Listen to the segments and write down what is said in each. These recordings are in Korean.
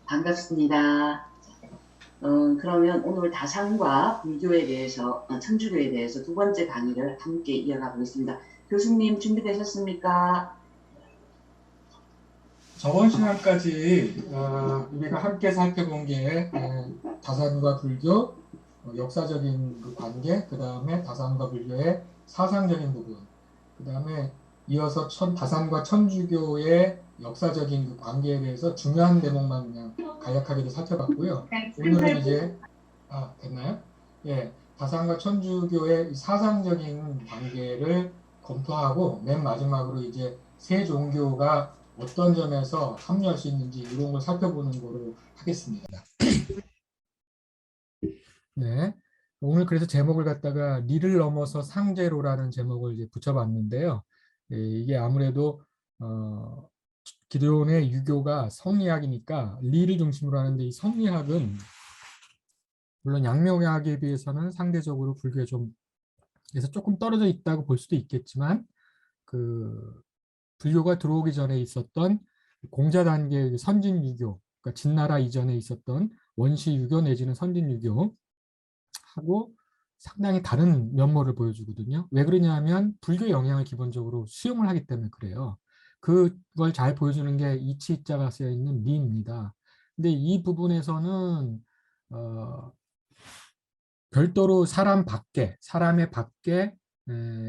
반갑습니다. 그러면 오늘 다산과 불교에 대해서, 천주교에 대해서 두 번째 강의를 함께 이어가 보겠습니다. 교수님 준비되셨습니까? 저번 시간까지 우리가 함께 살펴본 게 다산과 불교 역사적인 그 관계, 그 다음에 다산과 불교의 사상적인 부분, 그 다음에 이어서 다산과 천주교의 역사적인 그 관계에 대해서 중요한 대목만 그냥 간략하게 살펴봤고요. 오늘은 이제 됐나요? 예, 다산과 천주교의 사상적인 관계를 검토하고 맨 마지막으로 이제 세 종교가 어떤 점에서 합류할 수 있는지 이런 걸 살펴보는 거로 하겠습니다. 네, 오늘 그래서 제목을 갖다가 리를 넘어서 상제로라는 제목을 이제 붙여봤는데요. 예, 이게 아무래도 기존의 유교가 성리학이니까 리를 중심으로 하는데 이 성리학은 물론 양명학에 비해서는 상대적으로 불교에 좀 그래서 조금 떨어져 있다고 볼 수도 있겠지만 그 불교가 들어오기 전에 있었던 공자 단계의 선진 유교, 그러니까 진나라 이전에 있었던 원시 유교 내지는 선진 유교하고 상당히 다른 면모를 보여주거든요. 왜 그러냐면 불교 영향을 기본적으로 수용을 하기 때문에 그래요. 그걸 잘 보여주는 게 이치자가 쓰여 있는 리입니다. 근데 이 부분에서는 별도로 사람의 밖에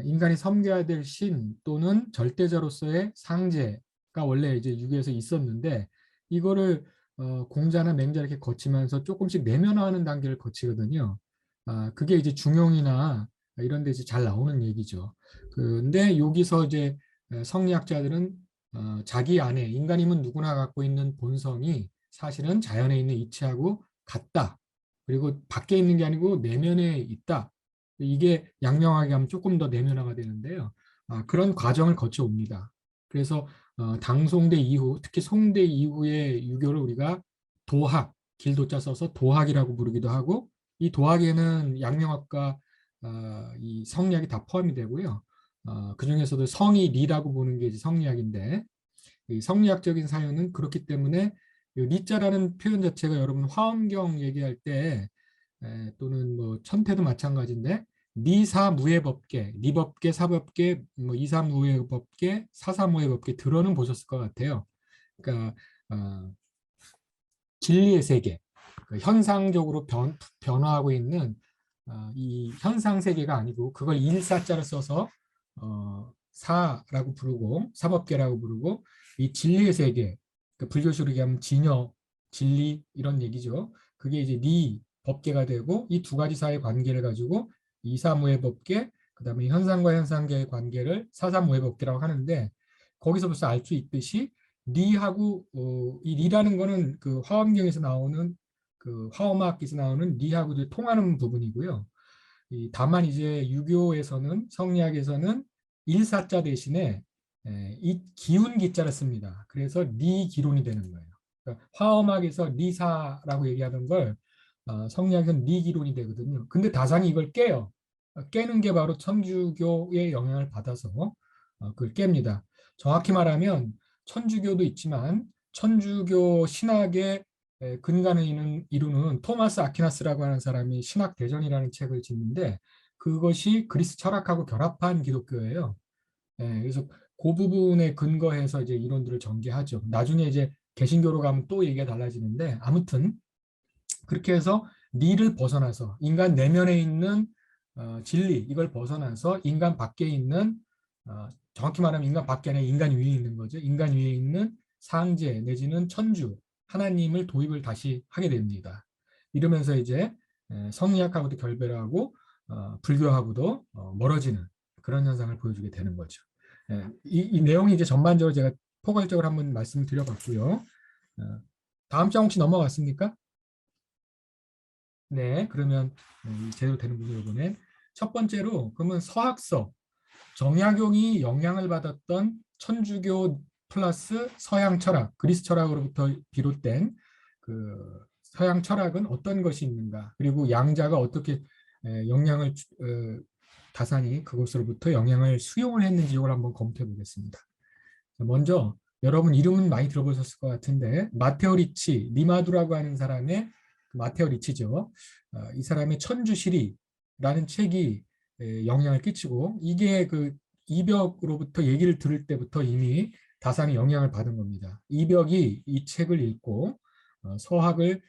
인간이 섬겨야 될 신 또는 절대자로서의 상제가 원래 이제 유교에서 있었는데 이거를 공자나 맹자 이렇게 거치면서 조금씩 내면화하는 단계를 거치거든요. 그게 이제 중용이나 이런 데 이제 잘 나오는 얘기죠. 근데 여기서 이제 성리학자들은 자기 안에 인간임은 누구나 갖고 있는 본성이 사실은 자연에 있는 이치하고 같다. 그리고 밖에 있는 게 아니고 내면에 있다. 이게 양명하게 하면 조금 더 내면화가 되는데요. 그런 과정을 거쳐옵니다. 그래서 당송대 이후, 특히 송대 이후의 유교를 우리가 도학, 길도자 써서 도학이라고 부르기도 하고 이 도학에는 양명학과 이 성리학이 다 포함이 되고요. 그 중에서도 성이 리라고 보는 게 이제 성리학인데 이 성리학적인 사유는 그렇기 때문에 리자라는 표현 자체가 여러분 화엄경 얘기할 때 또는 뭐 천태도 마찬가지인데 리사무해법계, 리법계, 사법계, 뭐 이사무해법계, 사사무해법계 들어는 보셨을 것 같아요. 그러니까 진리의 세계, 그 현상적으로 변화하고 있는 이 현상 세계가 아니고 그걸 일사자를 써서 사라고 부르고 사법계라고 부르고 이 진리의 세계, 그 불교식으로 얘기하면 진여, 진리 이런 얘기죠. 그게 이제 리 법계가 되고 이 두 가지 사이의 관계를 가지고 이사무해 법계, 그다음에 현상과 현상계의 관계를 사사무해 법계라고 하는데 거기서 벌써 알 수 있듯이 리하고 이 리라는 거는 그 화엄경에서 나오는 그 화엄학에서 나오는 리하고도 통하는 부분이고요. 다만 이제 유교에서는 성리학에서는 일사자 대신에 이 기운 기자를 씁니다. 그래서 리기론이 되는 거예요. 그러니까 화엄학에서 리사라고 얘기하던 걸 성리학에서는 리기론이 되거든요. 근데 다산이 이걸 깨요. 깨는 게 바로 천주교의 영향을 받아서 그걸 깹니다. 정확히 말하면 천주교도 있지만 천주교 신학의 근간을 이루는 토마스 아퀴나스라고 하는 사람이 신학 대전이라는 책을 짓는데 그것이 그리스 철학하고 결합한 기독교예요. 그래서 그 부분에 근거해서 이제 이론들을 전개하죠. 나중에 이제 개신교로 가면 또 얘기가 달라지는데 아무튼 그렇게 해서 니를 벗어나서 인간 내면에 있는 진리 이걸 벗어나서 인간 밖에 있는 정확히 말하면 인간 밖에 아니라 인간 위에 있는 거죠. 인간 위에 있는 상제 내지는 천주 하나님을 도입을 다시 하게 됩니다. 이러면서 이제 성리학하고도 결별을 하고 불교하고도 멀어지는 그런 현상을 보여주게 되는 거죠. 이 내용이 이제 전반적으로 제가 포괄적으로 한번 말씀을 드려봤고요. 다음 장 혹시 넘어갔습니까? 네, 그러면 제대로 되는군요, 이번엔. 첫 번째로, 그러면 서학서, 정약용이 영향을 받았던 천주교 플러스 서양 철학, 그리스 철학으로부터 비롯된 그 서양 철학은 어떤 것이 있는가? 그리고 양자가 어떻게 영향을 다산이 그것으로부터 영향을 수용을 했는지 이걸 한번 검토해 보겠습니다. 먼저 여러분 이름은 많이 들어보셨을 것 같은데 마테오 리치, 리마두라고 하는 사람의 마테오 리치죠. 이 사람의 천주시리라는 책이 영향을 끼치고 이게 그 이벽으로부터 얘기를 들을 때부터 이미 다산이 영향을 받은 겁니다. 이벽이 이 책을 읽고 서학을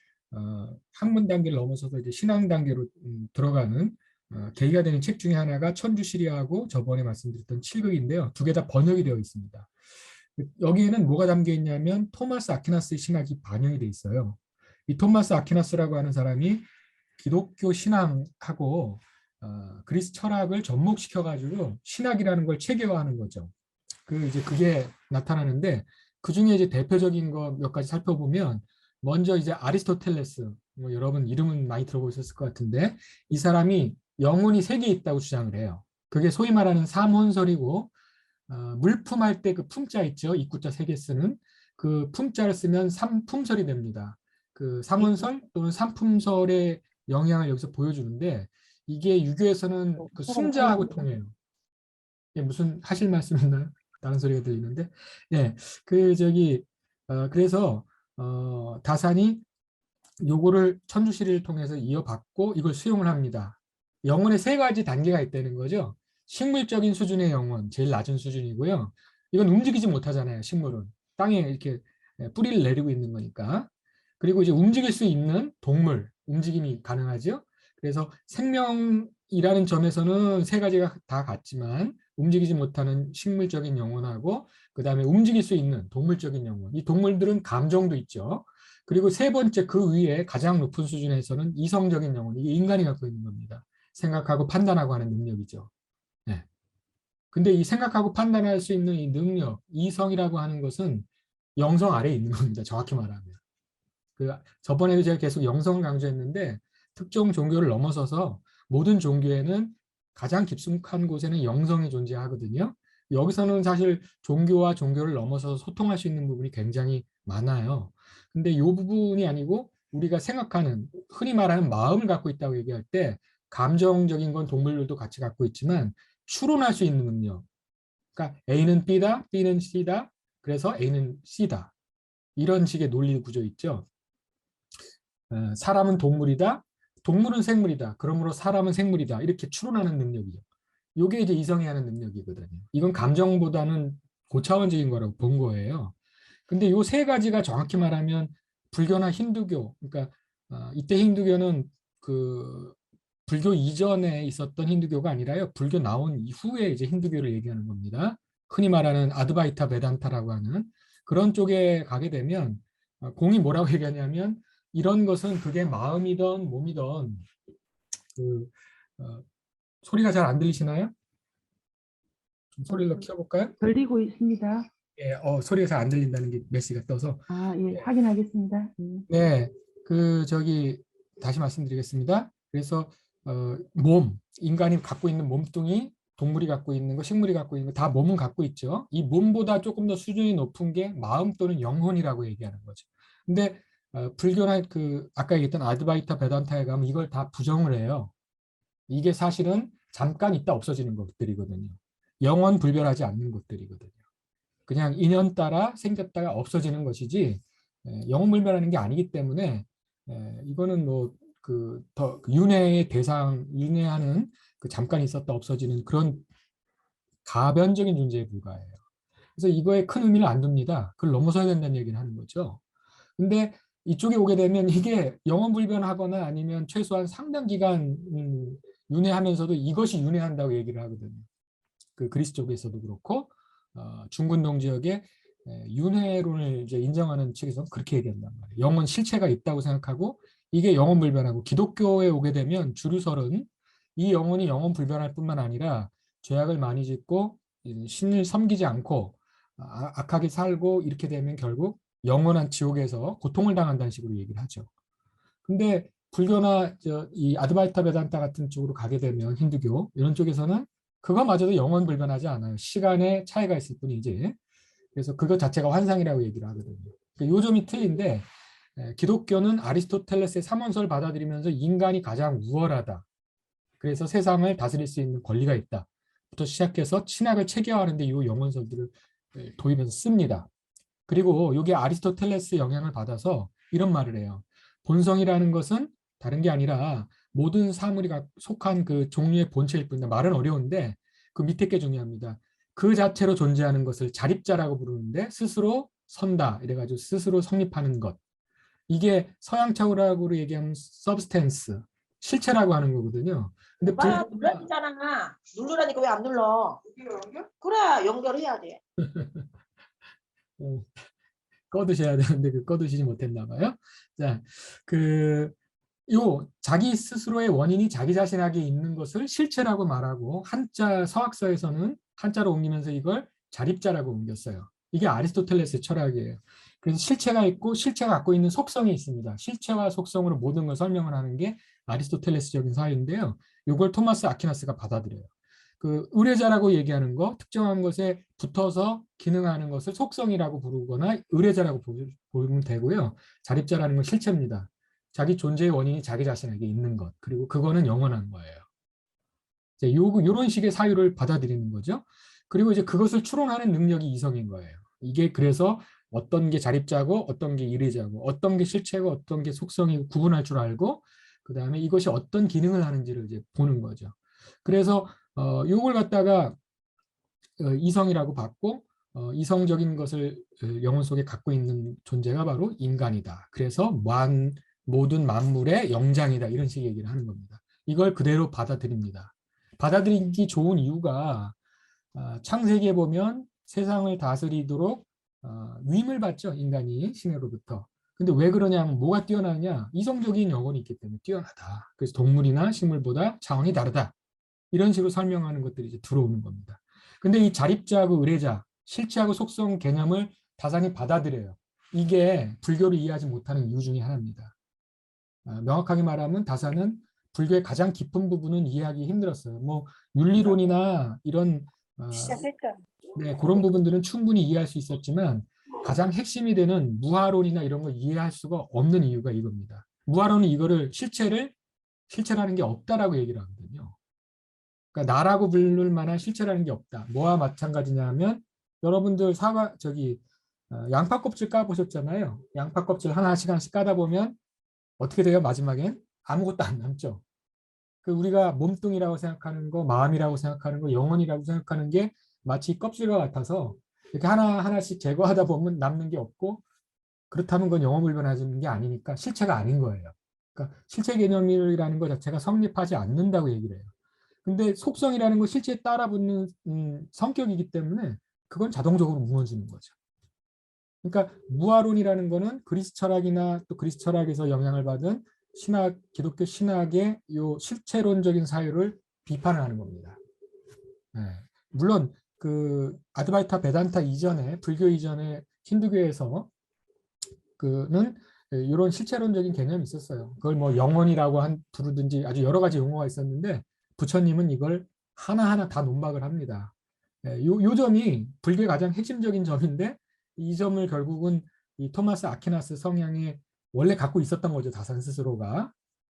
학문 단계를 넘어서서 이제 신앙 단계로 들어가는 계기가 되는 책 중에 하나가 천주시리하고 저번에 말씀드렸던 칠극인데요. 두 개 다 번역이 되어 있습니다. 여기에는 뭐가 담겨 있냐면 토마스 아퀴나스의 신학이 반영이 돼 있어요. 이 토마스 아퀴나스라고 하는 사람이 기독교 신앙하고 그리스 철학을 접목시켜 가지고 신학이라는 걸 체계화하는 거죠. 이제 그게 나타나는데 그 중에 이제 대표적인 거 몇 가지 살펴보면 먼저 이제 아리스토텔레스, 뭐 여러분 이름은 많이 들어보셨을 것 같은데 이 사람이 영혼이 세 개 있다고 주장을 해요. 그게 소위 말하는 삼혼설이고 물품할 때 그 품자 있죠. 입구자 세 개 쓰는 그 품자를 쓰면 삼품설이 됩니다. 그 삼원설 또는 삼품설의 영향을 여기서 보여주는데 이게 유교에서는 그 순자하고 통해요. 예, 무슨 하실 말씀 있나요? 다른 소리가 들리는데, 예, 그래서 다산이 요거를 천주시리를 통해서 이어받고 이걸 수용을 합니다. 영혼의 세 가지 단계가 있다는 거죠. 식물적인 수준의 영혼, 제일 낮은 수준이고요. 이건 움직이지 못하잖아요, 식물은. 땅에 이렇게 뿌리를 내리고 있는 거니까. 그리고 이제 움직일 수 있는 동물, 움직임이 가능하죠. 그래서 생명이라는 점에서는 세 가지가 다 같지만 움직이지 못하는 식물적인 영혼하고 그다음에 움직일 수 있는 동물적인 영혼. 이 동물들은 감정도 있죠. 그리고 세 번째 그 위에 가장 높은 수준에서는 이성적인 영혼, 이게 인간이 갖고 있는 겁니다. 생각하고 판단하고 하는 능력이죠. 네. 근데 이 생각하고 판단할 수 있는 이 능력, 이성이라고 하는 것은 영성 아래에 있는 겁니다. 정확히 말하면. 저번에도 제가 계속 영성을 강조했는데 특정 종교를 넘어서서 모든 종교에는 가장 깊숙한 곳에는 영성이 존재하거든요. 여기서는 사실 종교와 종교를 넘어서 소통할 수 있는 부분이 굉장히 많아요. 근데 이 부분이 아니고 우리가 생각하는 흔히 말하는 마음을 갖고 있다고 얘기할 때 감정적인 건 동물들도 같이 갖고 있지만 추론할 수 있는 능력. 그러니까 A는 B다, B는 C다. 그래서 A는 C다. 이런 식의 논리 구조 있죠. 사람은 동물이다. 동물은 생물이다. 그러므로 사람은 생물이다. 이렇게 추론하는 능력이죠. 이게 이제 이성이 하는 능력이거든요. 이건 감정보다는 고차원적인 거라고 본 거예요. 근데 이 세 가지가 정확히 말하면 불교나 힌두교, 그러니까 이때 힌두교는 그 불교 이전에 있었던 힌두교가 아니라요. 불교 나온 이후에 이제 힌두교를 얘기하는 겁니다. 흔히 말하는 아드바이타 베단타라고 하는 그런 쪽에 가게 되면 공이 뭐라고 얘기하냐면 이런 것은 그게 마음이든 몸이든 그 소리가 잘 안 들리시나요? 좀 소리를 더 키워볼까요? 들리고 있습니다. 예, 소리가 잘 안 들린다는 게 메시지가 떠서. 예, 확인하겠습니다. 네, 다시 말씀드리겠습니다. 그래서 인간이 갖고 있는 몸뚱이, 동물이 갖고 있는 거, 식물이 갖고 있는 거 다 몸은 갖고 있죠. 이 몸보다 조금 더 수준이 높은 게 마음 또는 영혼이라고 얘기하는 거죠. 근데 불교나 아까 얘기했던 아드바이타 베단타에 가면 이걸 다 부정을 해요. 이게 사실은 잠깐 있다 없어지는 것들이거든요. 영원 불변하지 않는 것들이거든요. 그냥 인연 따라 생겼다가 없어지는 것이지 영원 불변하는 게 아니기 때문에 이거는 더 윤회의 대상, 윤회하는 잠깐 있었다 없어지는 그런 가변적인 존재에 불과해요. 그래서 이거에 큰 의미를 안 둡니다. 그걸 넘어서야 된다는 얘기를 하는 거죠. 근데 이쪽에 오게 되면 이게 영원 불변하거나 아니면 최소한 상당 기간 윤회하면서도 이것이 윤회한다고 얘기를 하거든요. 그리스 쪽에서도 그렇고 중근동 지역의 윤회론을 이제 인정하는 측에서 그렇게 얘기한단 말이에요. 영원 실체가 있다고 생각하고 이게 영원 불변하고 기독교에 오게 되면 주류설은 이 영혼이 영원 불변할 뿐만 아니라 죄악을 많이 짓고 신을 섬기지 않고 악하게 살고 이렇게 되면 결국 영원한 지옥에서 고통을 당한다는 식으로 얘기를 하죠. 근데 불교나 이 아드바이타 베단타 같은 쪽으로 가게 되면 힌두교 이런 쪽에서는 그거마저도 영원 불변하지 않아요. 시간의 차이가 있을 뿐이지. 그래서 그것 자체가 환상이라고 얘기를 하거든요. 요 점이 틀린데 기독교는 아리스토텔레스의 삼원설을 받아들이면서 인간이 가장 우월하다. 그래서 세상을 다스릴 수 있는 권리가 있다. 부터 시작해서 신학을 체계화하는데 이 영원설들을 도입해서 씁니다. 그리고 이게 아리스토텔레스 영향을 받아서 이런 말을 해요. 본성이라는 것은 다른 게 아니라 모든 사물이 속한 그 종류의 본체일 뿐이다. 말은 어려운데 그 밑에 게 중요합니다. 그 자체로 존재하는 것을 자립자라고 부르는데 스스로 선다. 이래가지고 스스로 성립하는 것. 이게 서양 철학으로 얘기하면 substance, 실체라고 하는 거거든요. 근데 오빠 불교가 눌러지잖아. 누르라니까 왜 안 눌러? 그래 연결해야 돼. 어, 꺼두셔야 되는데 그 꺼두시지 못했나 봐요. 자, 자기 스스로의 원인이 자기 자신에게 있는 것을 실체라고 말하고 한자 서학서에서는 한자로 옮기면서 이걸 자립자라고 옮겼어요. 이게 아리스토텔레스의 철학이에요. 그래서 실체가 있고 실체가 갖고 있는 속성이 있습니다. 실체와 속성으로 모든 걸 설명을 하는 게 아리스토텔레스적인 사유인데요. 이걸 토마스 아퀴나스가 받아들여요. 그 의뢰자라고 얘기하는 거, 특정한 것에 붙어서 기능하는 것을 속성이라고 부르거나 의뢰자라고 부르면 되고요. 자립자라는 건 실체입니다. 자기 존재의 원인이 자기 자신에게 있는 것, 그리고 그거는 영원한 거예요. 이제 요런 식의 사유를 받아들이는 거죠. 그리고 이제 그것을 추론하는 능력이 이성인 거예요. 이게 그래서 어떤 게 자립자고 어떤 게 의뢰자고 어떤 게 실체고 어떤 게 속성이고 구분할 줄 알고 그다음에 이것이 어떤 기능을 하는지를 이제 보는 거죠. 그래서 요걸 갖다가 이성이라고 받고 이성적인 것을 영혼 속에 갖고 있는 존재가 바로 인간이다. 그래서 모든 만물의 영장이다. 이런 식의 얘기를 하는 겁니다. 이걸 그대로 받아들입니다. 받아들이기 좋은 이유가 창세기에 보면 세상을 다스리도록 위임을 받죠. 인간이 신으로부터. 근데 왜 그러냐면 뭐가 뛰어나냐? 이성적인 영혼이 있기 때문에 뛰어나다. 그래서 동물이나 식물보다 차원이 다르다. 이런 식으로 설명하는 것들이 이제 들어오는 겁니다. 근데 이 자립자하고 의뢰자, 실체하고 속성 개념을 다산이 받아들여요. 이게 불교를 이해하지 못하는 이유 중에 하나입니다. 명확하게 말하면 다산은 불교의 가장 깊은 부분은 이해하기 힘들었어요. 뭐 윤리론이나 이런 네, 그런 부분들은 충분히 이해할 수 있었지만 가장 핵심이 되는 무하론이나 이런 걸 이해할 수가 없는 이유가 이겁니다. 무하론은 이거를 실체라는 게 없다라고 얘기를 하거든요. 그러니까 나라고 부를 만한 실체라는 게 없다. 뭐와 마찬가지냐면 여러분들 양파 껍질 까보셨잖아요. 양파 껍질 하나씩 까다 보면 어떻게 돼요? 마지막엔 아무것도 안 남죠. 우리가 몸뚱이라고 생각하는 거, 마음이라고 생각하는 거, 영혼이라고 생각하는 게 마치 껍질과 같아서 이렇게 하나하나씩 제거하다 보면 남는 게 없고 그렇다면 그건 영혼불변하는 게 아니니까 실체가 아닌 거예요. 그러니까 실체 개념이라는 것 자체가 성립하지 않는다고 얘기를 해요. 근데 속성이라는 건 실체에 따라 붙는 성격이기 때문에 그건 자동적으로 무너지는 거죠. 그러니까 무아론이라는 거는 그리스 철학이나 또 그리스 철학에서 영향을 받은 기독교 신학의 요 실체론적인 사유를 비판을 하는 겁니다. 네. 물론 그 아드바이타 베단타 이전에 불교 이전에 힌두교에서 그는 이런 실체론적인 개념이 있었어요. 그걸 뭐 영혼이라고 부르든지 아주 여러 가지 용어가 있었는데 부처님은 이걸 하나하나 다 논박을 합니다. 요 점이 불교의 가장 핵심적인 점인데 이 점을 결국은 이 토마스 아퀴나스 성향에 원래 갖고 있었던 거죠. 다산 스스로가.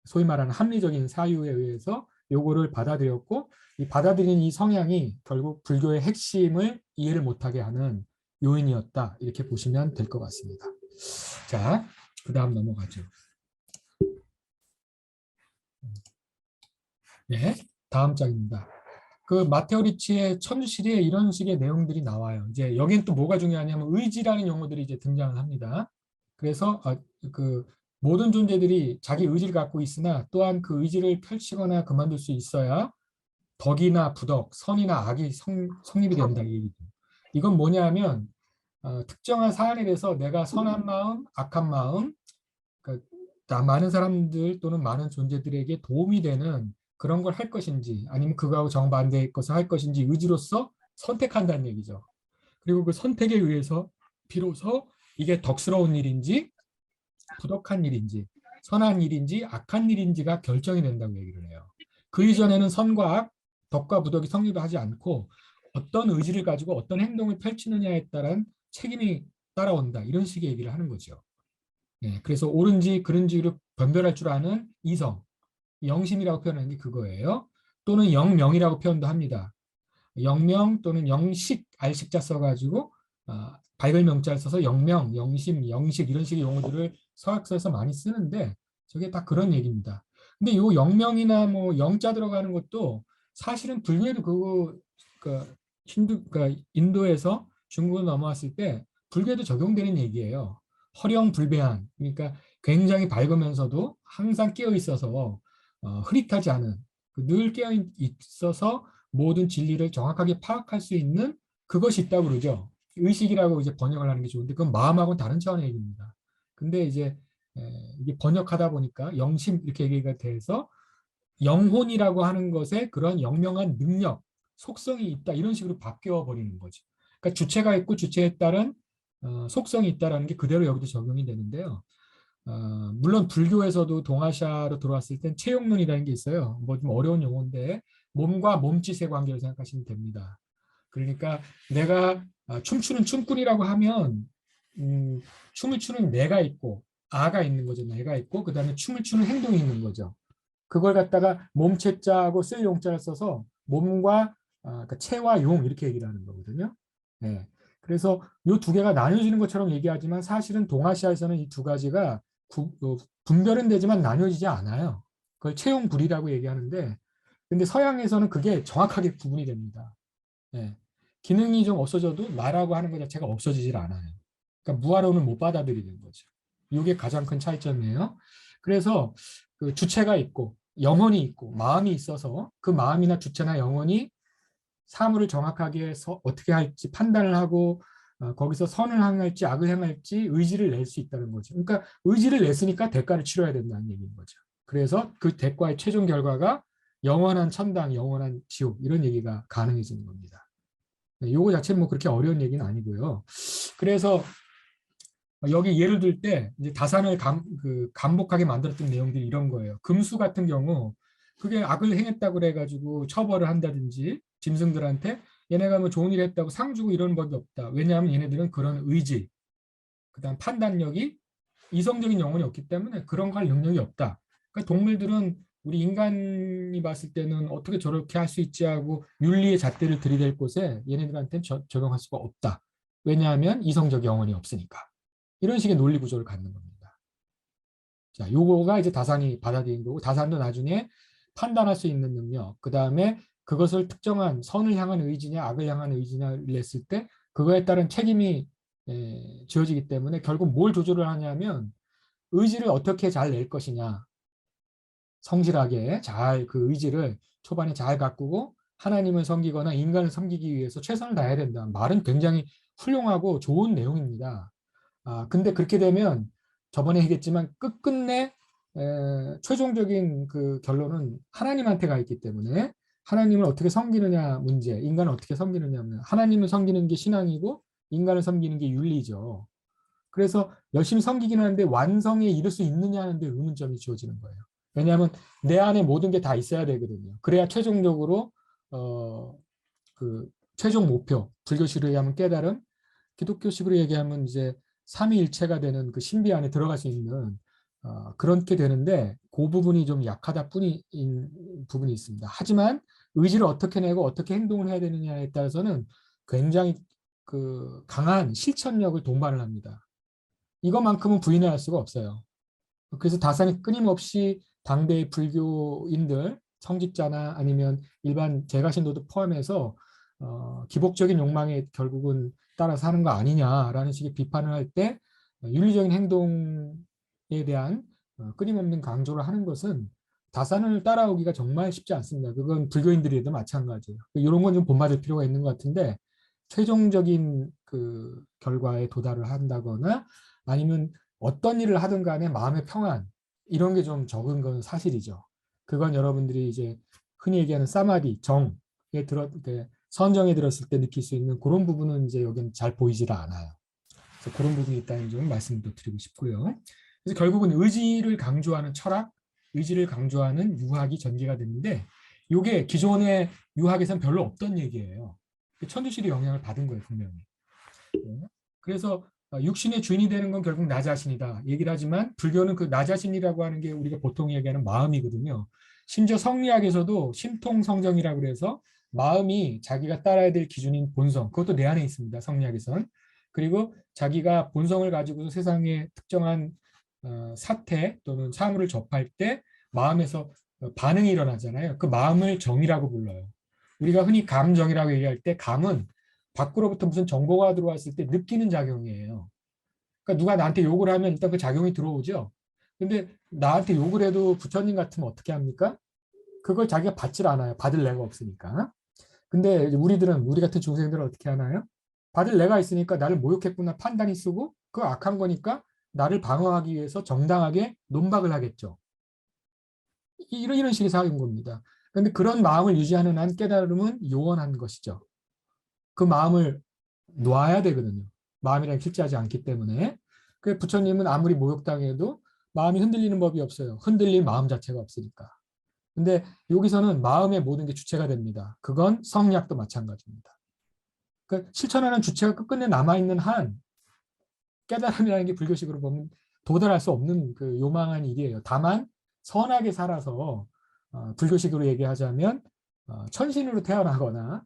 소위 말하는 합리적인 사유에 의해서 요거를 받아들였고 이 받아들인 이 성향이 결국 불교의 핵심을 이해를 못하게 하는 요인이었다. 이렇게 보시면 될 것 같습니다. 자, 그 다음 넘어가죠. 네, 다음 장입니다. 그 마테오 리치의 천주시리에 이런 식의 내용들이 나와요. 이제 여기는 또 뭐가 중요하냐면 의지라는 용어들이 이제 등장을 합니다. 그래서 그 모든 존재들이 자기 의지를 갖고 있으나 또한 그 의지를 펼치거나 그만둘 수 있어야 덕이나 부덕, 선이나 악이 성립이 된다. 이건 뭐냐면 특정한 사안에 대해서 내가 선한 마음, 악한 마음, 그러니까 많은 사람들 또는 많은 존재들에게 도움이 되는 그런 걸 할 것인지 아니면 그거하고 정반대의 것을 할 것인지 의지로서 선택한다는 얘기죠. 그리고 그 선택에 의해서 비로소 이게 덕스러운 일인지 부덕한 일인지 선한 일인지 악한 일인지가 결정이 된다고 얘기를 해요. 그 이전에는 선과 악, 덕과 부덕이 성립하지 않고 어떤 의지를 가지고 어떤 행동을 펼치느냐에 따른 책임이 따라온다. 이런 식의 얘기를 하는 거죠. 네, 그래서 옳은지 그른지를 변별할 줄 아는 이성, 영심이라고 표현하는 게 그거예요. 또는 영명이라고 표현도 합니다. 영명 또는 영식, 알식자 써가지고 밝을 명자를 써서 영명, 영심, 영식 이런 식의 용어들을 서약서에서 많이 쓰는데 저게 다 그런 얘기입니다. 근데 요 영명이나 뭐 영자 들어가는 것도 사실은 불교에도 그 인도에서 중국으로 넘어왔을 때 불교에도 적용되는 얘기예요. 허령불배한, 그러니까 굉장히 밝으면서도 항상 깨어 있어서 흐릿하지 않은, 늘 깨어 있어서 모든 진리를 정확하게 파악할 수 있는 그것이 있다고 그러죠. 의식이라고 이제 번역을 하는 게 좋은데 그건 마음하고는 다른 차원의 얘기입니다. 근데 이제 이게 번역하다 보니까 영심 이렇게 얘기가 돼서 영혼이라고 하는 것에 그런 영명한 능력, 속성이 있다 이런 식으로 바뀌어 버리는 거죠. 그러니까 주체가 있고 주체에 따른 속성이 있다라는 게 그대로 여기도 적용이 되는데요. 물론 불교에서도 동아시아로 들어왔을 땐 체용론이라는 게 있어요. 뭐 좀 어려운 용어인데 몸과 몸짓의 관계를 생각하시면 됩니다. 그러니까 내가 춤추는 춤꾼이라고 하면 춤을 추는 내가 있고 아가 있는 거죠. 내가 있고 그다음에 춤을 추는 행동이 있는 거죠. 그걸 갖다가 몸체자하고 쓸 용자를 써서 몸과 그러니까 체와 용 이렇게 얘기를 하는 거거든요. 네. 그래서 이 두 개가 나뉘어지는 것처럼 얘기하지만 사실은 동아시아에서는 이 두 가지가 분별은 되지만 나뉘어지지 않아요. 그걸 체용불이라고 얘기하는데 근데 서양에서는 그게 정확하게 구분이 됩니다. 네. 기능이 좀 없어져도 나라고 하는 것 자체가 없어지질 않아요. 그러니까 무아로는 못 받아들이는 거죠. 이게 가장 큰 차이점이에요. 그래서 그 주체가 있고 영혼이 있고 마음이 있어서 그 마음이나 주체나 영혼이 사물을 정확하게 어떻게 할지 판단을 하고 거기서 선을 향할지 악을 향할지 의지를 낼 수 있다는 거죠. 그러니까 의지를 냈으니까 대가를 치러야 된다는 얘기인 거죠. 그래서 그 대가의 최종 결과가 영원한 천당, 영원한 지옥 이런 얘기가 가능해지는 겁니다. 요거 자체는 뭐 그렇게 어려운 얘기는 아니고요. 그래서 여기 예를 들 때 이제 다산을 감복하게 만들었던 내용들이 이런 거예요. 금수 같은 경우 그게 악을 행했다고 그래가지고 처벌을 한다든지 짐승들한테 얘네가 뭐 좋은 일 했다고 상 주고 이런 법이 없다. 왜냐하면 얘네들은 그런 의지, 그다음 판단력이 이성적인 영혼이 없기 때문에 그런 거 할 능력이 없다. 그러니까 동물들은 우리 인간이 봤을 때는 어떻게 저렇게 할 수 있지 하고 윤리의 잣대를 들이댈 곳에 얘네들한테는 적용할 수가 없다. 왜냐하면 이성적 영혼이 없으니까. 이런 식의 논리 구조를 갖는 겁니다. 자, 요거가 이제 다산이 받아들인 거고 다산도 나중에 판단할 수 있는 능력, 그 다음에 그것을 특정한 선을 향한 의지냐 악을 향한 의지냐를 냈을 때 그거에 따른 책임이 지어지기 때문에 결국 뭘 조절을 하냐면 의지를 어떻게 잘 낼 것이냐, 성실하게 잘 그 의지를 초반에 잘 가꾸고 하나님을 섬기거나 인간을 섬기기 위해서 최선을 다해야 된다. 말은 굉장히 훌륭하고 좋은 내용입니다. 근데 그렇게 되면 저번에 얘기했지만 끝끝내 최종적인 그 결론은 하나님한테 가 있기 때문에 하나님을 어떻게 섬기느냐 문제, 인간을 어떻게 섬기느냐면 하나님을 섬기는 게 신앙이고 인간을 섬기는 게 윤리죠. 그래서 열심히 섬기긴 하는데 완성에 이를 수 있느냐 하는데 의문점이 주어지는 거예요. 왜냐하면 내 안에 모든 게 다 있어야 되거든요. 그래야 최종적으로 그 최종 목표, 불교식으로 얘기하면 깨달음, 기독교식으로 얘기하면 이제 삼위일체가 되는 그 신비 안에 들어갈 수 있는 그렇게 되는데 그 부분이 좀 약하다 뿐인 부분이 있습니다. 하지만 의지를 어떻게 내고 어떻게 행동을 해야 되느냐에 따라서는 굉장히 그 강한 실천력을 동반을 합니다. 이것만큼은 부인할 수가 없어요. 그래서 다산이 끊임없이 당대의 불교인들, 성직자나 아니면 일반 재가신도도 포함해서 기복적인 욕망에 결국은 따라서 하는 거 아니냐라는 식의 비판을 할 때 윤리적인 행동에 대한 끊임없는 강조를 하는 것은 다산을 따라오기가 정말 쉽지 않습니다. 그건 불교인들에도 마찬가지예요. 이런 건 좀 본받을 필요가 있는 것 같은데 최종적인 그 결과에 도달을 한다거나 아니면 어떤 일을 하든 간에 마음의 평안 이런 게 좀 적은 건 사실이죠. 그건 여러분들이 이제 흔히 얘기하는 사마디, 정에 선정에 들었을 때 느낄 수 있는 그런 부분은 이제 여기는 잘 보이질 않아요. 그래서 그런 부분이 있다는 점 말씀도 드리고 싶고요. 그래서 결국은 의지를 강조하는 철학, 의지를 강조하는 유학이 전개가 됐는데 이게 기존의 유학에서는 별로 없던 얘기예요. 천주실이 영향을 받은 거예요, 분명히. 그래서 육신의 주인이 되는 건 결국 나 자신이다 얘기를 하지만 불교는 그 나 자신이라고 하는 게 우리가 보통 얘기하는 마음이거든요. 심지어 성리학에서도 심통성정이라고 해서 마음이 자기가 따라야 될 기준인 본성, 그것도 내 안에 있습니다. 성리학에서는. 그리고 자기가 본성을 가지고 세상의 특정한 사태 또는 사물을 접할 때 마음에서 반응이 일어나잖아요. 그 마음을 정이라고 불러요. 우리가 흔히 감정이라고 얘기할 때 감은 밖으로부터 무슨 정보가 들어왔을 때 느끼는 작용이에요. 그러니까 누가 나한테 욕을 하면 일단 그 작용이 들어오죠. 근데 나한테 욕을 해도 부처님 같으면 어떻게 합니까? 그걸 자기가 받질 않아요. 받을 내가 없으니까. 근데 우리들은, 우리 같은 중생들은 어떻게 하나요? 받을 내가 있으니까 나를 모욕했구나 판단이 쓰고 그거 악한 거니까 나를 방어하기 위해서 정당하게 논박을 하겠죠. 이런 식의 사유인 겁니다. 그런데 그런 마음을 유지하는 한 깨달음은 요원한 것이죠. 그 마음을 놔야 되거든요. 마음이랑 실제하지 않기 때문에. 그 부처님은 아무리 모욕당해도 마음이 흔들리는 법이 없어요. 흔들릴 마음 자체가 없으니까. 근데 여기서는 마음의 모든 게 주체가 됩니다. 그건 성약도 마찬가지입니다. 그러니까 실천하는 주체가 끝끝내 남아있는 한 깨달음이라는 게 불교식으로 보면 도달할 수 없는 그 요망한 일이에요. 다만 선하게 살아서 불교식으로 얘기하자면 천신으로 태어나거나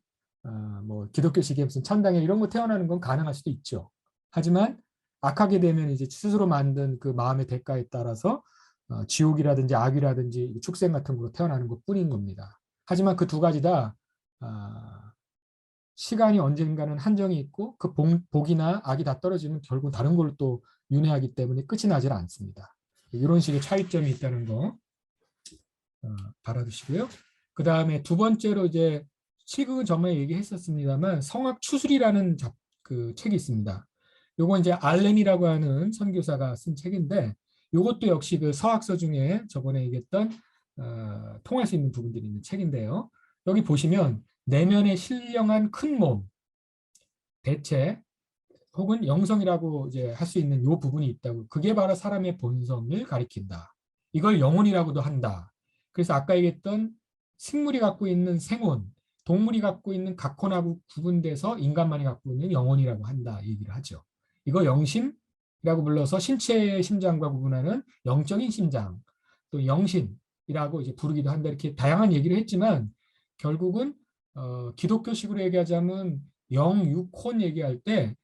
뭐 기독교식의 무슨 천당에 이런 거 태어나는 건 가능할 수도 있죠. 하지만 악하게 되면 이제 스스로 만든 그 마음의 대가에 따라서 지옥이라든지 악이라든지 축생 같은 걸로 태어나는 것 뿐인 겁니다. 하지만 그 두 가지 다 시간이 언젠가는 한정이 있고 그 복이나 악이 다 떨어지면 결국 다른 걸로 또 윤회하기 때문에 끝이 나질 않습니다. 이런 식의 차이점이 있다는 거 알아두시고요. 그 다음에 두 번째로 이제 시극은 전에 얘기했었습니다만 성악 추술이라는 그 책이 있습니다. 요건 이제 알렌이라고 하는 선교사가 쓴 책인데 이것도 역시 그 서학서 중에 저번에 얘기했던 통할 수 있는 부분들이 있는 책인데요. 여기 보시면 내면에 신령한 큰 몸, 대체 혹은 영성이라고 이제 할 수 있는 요 부분이 있다고. 그게 바로 사람의 본성을 가리킨다. 이걸 영혼이라고도 한다. 그래서 아까 얘기했던 식물이 갖고 있는 생혼, 동물이 갖고 있는 각혼하고 구분돼서 인간만이 갖고 있는 영혼이라고 한다 얘기를 하죠. 이거 영심이라고 불러서 신체의 심장과 구분하는 영적인 심장, 또 영신이라고 이제 부르기도 한다. 이렇게 다양한 얘기를 했지만 결국은 기독교식으로 얘기하자면 영, 육, 혼 얘기할 때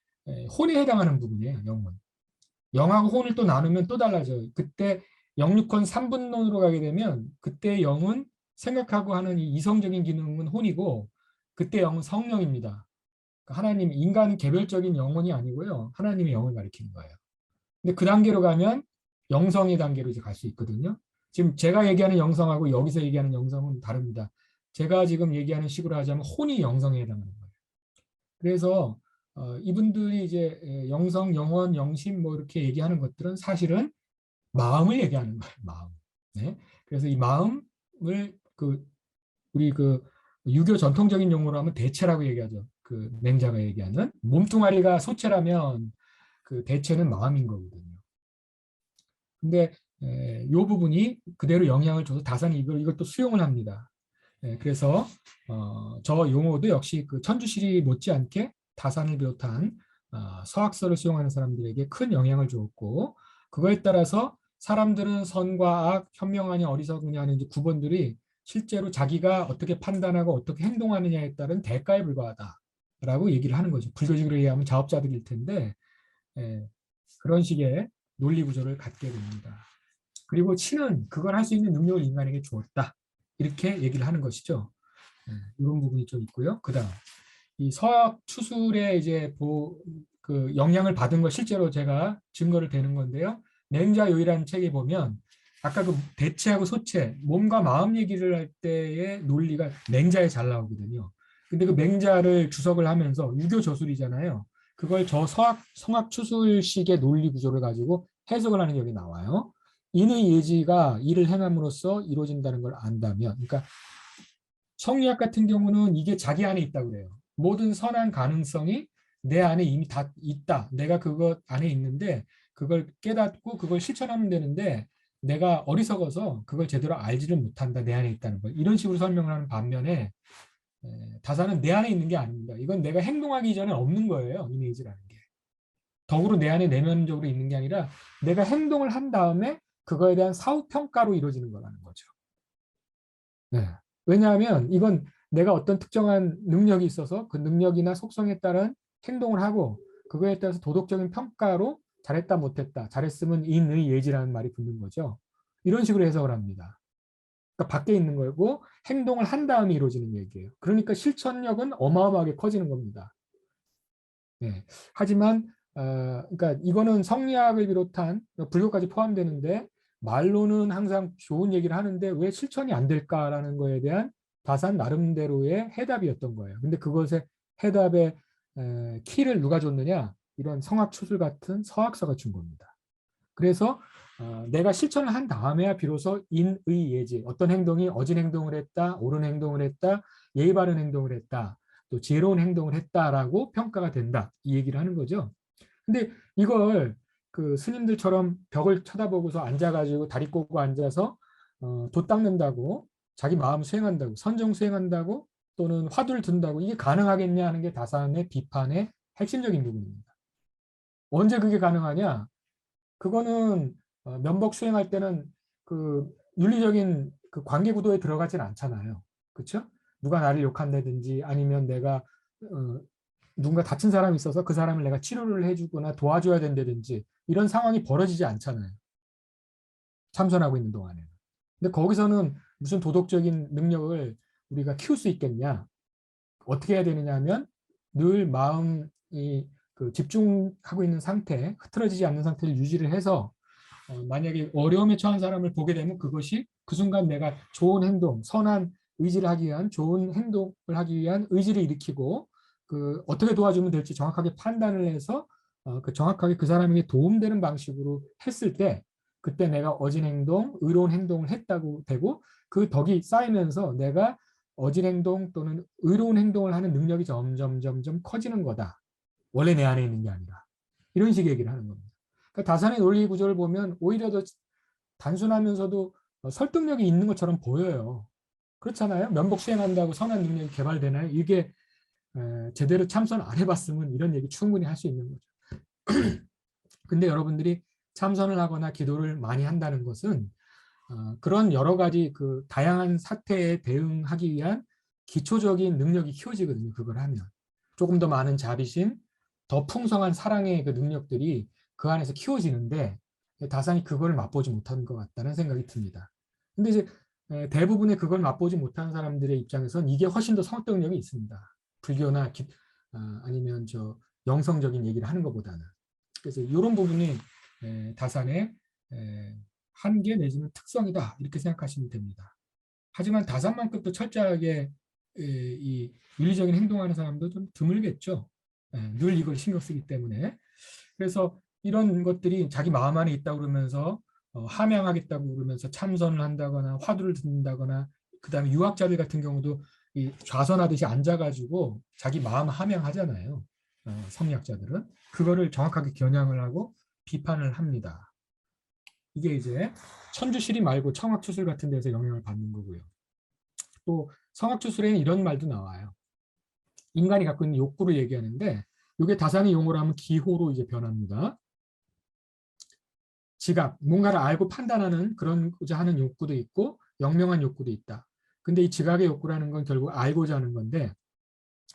혼에 해당하는 부분이에요. 영은. 영하고 혼을 또 나누면 또 달라져요. 그때 영육혼 3분론으로 가게 되면 그때 영은 생각하고 하는 이 이성적인 기능은 혼이고 그때 영은 성령입니다. 그러니까 하나님, 인간 개별적인 영혼이 아니고요. 하나님의 영을 가리키는 거예요. 근데 그 단계로 가면 영성의 단계로 이제 갈 수 있거든요. 지금 제가 얘기하는 영성하고 여기서 얘기하는 영성은 다릅니다. 제가 지금 얘기하는 식으로 하자면 혼이 영성에 해당하는 거예요. 그래서 이분들이 이제 영성, 영원, 영심 뭐 이렇게 얘기하는 것들은 사실은 마음을 얘기하는 거예요. 마음. 네. 그래서 이 마음을 우리 유교 전통적인 용어로 하면 대체라고 얘기하죠. 그 맹자가 얘기하는 몸뚱아리가 소체라면 그 대체는 마음인 거거든요. 근데 이 부분이 그대로 영향을 줘서 다산이 이것도 수용을 합니다. 그래서 저 용어도 역시 그 천주실이 못지않게 다산을 비롯한 서학설을 수용하는 사람들에게 큰 영향을 주었고 그거에 따라서 사람들은 선과 악, 현명하냐 어리석으냐 하는 구분들이 실제로 자기가 어떻게 판단하고 어떻게 행동하느냐에 따른 대가에 불과하다라고 얘기를 하는 거죠. 불교적으로 얘기하면 자업자득일 텐데 그런 식의 논리 구조를 갖게 됩니다. 그리고 신은 그걸 할 수 있는 능력을 인간에게 주었다. 이렇게 얘기를 하는 것이죠. 이런 부분이 좀 있고요. 그다음 이 서학 추술에 이제 그 영향을 받은 거 실제로 제가 증거를 대는 건데요. 맹자요이라는 책에 보면 아까 그 대체하고 소체, 몸과 마음 얘기를 할 때의 논리가 맹자에 잘 나오거든요. 근데 그 맹자를 주석을 하면서 유교 저술이잖아요. 그걸 저 성학 추술식의 논리 구조를 가지고 해석을 하는 게 여기 나와요. 인의 예지가 이를 행함으로써 이루어진다는 걸 안다면, 그러니까 성리학 같은 경우는 이게 자기 안에 있다고 그래요. 모든 선한 가능성이 내 안에 이미 다 있다. 내가 그것 안에 있는데 그걸 깨닫고 그걸 실천하면 되는데 내가 어리석어서 그걸 제대로 알지를 못한다. 내 안에 있다는 걸. 이런 식으로 설명을 하는 반면에 다사는 내 안에 있는 게 아닙니다. 이건 내가 행동하기 전에 없는 거예요. 이미지라는 게. 덕으로 내 안에 내면적으로 있는 게 아니라 내가 행동을 한 다음에 그거에 대한 사후평가로 이루어지는 거라는 거죠. 네. 왜냐하면 이건 내가 어떤 특정한 능력이 있어서 그 능력이나 속성에 따른 행동을 하고 그거에 따라서 도덕적인 평가로 잘했다 못했다, 잘했으면 인의 예지라는 말이 붙는 거죠. 이런 식으로 해석을 합니다. 그러니까 밖에 있는 거고 행동을 한 다음에 이루어지는 얘기예요. 그러니까 실천력은 어마어마하게 커지는 겁니다. 네. 하지만 그러니까 이거는 성리학을 비롯한 불교까지 포함되는데 말로는 항상 좋은 얘기를 하는데 왜 실천이 안 될까라는 거에 대한 다산 나름대로의 해답이었던 거예요. 근데 그것의 해답의 키를 누가 줬느냐? 이런 성학추술 같은 서학서가 준 겁니다. 그래서 내가 실천을 한 다음에야 비로소 인의 예지, 어떤 행동이 어진 행동을 했다, 옳은 행동을 했다, 예의 바른 행동을 했다, 또 지혜로운 행동을 했다라고 평가가 된다, 이 얘기를 하는 거죠. 근데 이걸 그 스님들처럼 벽을 쳐다보고서 앉아가지고 다리 꼬고 앉아서 돛 닦는다고, 자기 마음 수행한다고, 선정 수행한다고, 또는 화두를 든다고 이게 가능하겠냐 하는 게 다산의 비판의 핵심적인 부분입니다. 언제 그게 가능하냐? 그거는 면복 수행할 때는 그 윤리적인 그 관계 구도에 들어가진 않잖아요. 그렇죠? 누가 나를 욕한다든지 아니면 내가 누군가 다친 사람이 있어서 그 사람을 내가 치료를 해주거나 도와줘야 된다든지 이런 상황이 벌어지지 않잖아요. 참선하고 있는 동안에. 근데 거기서는 무슨 도덕적인 능력을 우리가 키울 수 있겠냐? 어떻게 해야 되느냐 하면 늘 마음이 그 집중하고 있는 상태, 흐트러지지 않는 상태를 유지를 해서 만약에 어려움에 처한 사람을 보게 되면 그것이 그 순간 내가 좋은 행동, 선한 의지를 하기 위한 좋은 행동을 하기 위한 의지를 일으키고 그 어떻게 도와주면 될지 정확하게 판단을 해서 그 정확하게 그 사람에게 도움되는 방식으로 했을 때 그때 내가 어진 행동, 의로운 행동을 했다고 되고 그 덕이 쌓이면서 내가 어진 행동 또는 의로운 행동을 하는 능력이 점점 커지는 거다. 원래 내 안에 있는 게 아니라. 이런 식의 얘기를 하는 겁니다. 그러니까 다산의 논리 구조를 보면 오히려 더 단순하면서도 설득력이 있는 것처럼 보여요. 그렇잖아요. 면복 수행한다고 선한 능력이 개발되나요? 이게 제대로 참선 안 해봤으면 이런 얘기 충분히 할 수 있는 거죠. 근데 여러분들이 참선을 하거나 기도를 많이 한다는 것은 그런 여러 가지 그 다양한 사태에 대응하기 위한 기초적인 능력이 키워지거든요. 그걸 하면. 조금 더 많은 자비심, 더 풍성한 사랑의 그 능력들이 그 안에서 키워지는데 다산이 그걸 맛보지 못한 것 같다는 생각이 듭니다. 근데 이제 대부분의 그걸 맛보지 못한 사람들의 입장에서는 이게 훨씬 더 설득력이 있습니다. 불교나 아니면 저 영성적인 얘기를 하는 것보다는. 그래서 이런 부분이 다산의 한계 내지는 특성이다 이렇게 생각하시면 됩니다. 하지만 다산만큼 또 철저하게 이 윤리적인 행동하는 사람도 좀 드물겠죠. 늘 이걸 신경 쓰기 때문에. 그래서 이런 것들이 자기 마음 안에 있다고 그러면서 함양하겠다고 그러면서 참선을 한다거나 화두를 듣는다거나 그다음에 유학자들 같은 경우도 이 좌선하듯이 앉아가지고 자기 마음 함양하잖아요. 성리학자들은 그거를 정확하게 겨냥을 하고 비판을 합니다. 이게 이제 천주시리 말고 청학추술 같은 데서 영향을 받는 거고요. 또 성학추술에는 이런 말도 나와요. 인간이 갖고 있는 욕구를 얘기하는데 이게 다산의 용어로 하면 기호로 이제 변합니다. 지각, 뭔가를 알고 판단하는 그런고자 하는 욕구도 있고 영명한 욕구도 있다. 근데 이 지각의 욕구라는 건 결국 알고자 하는 건데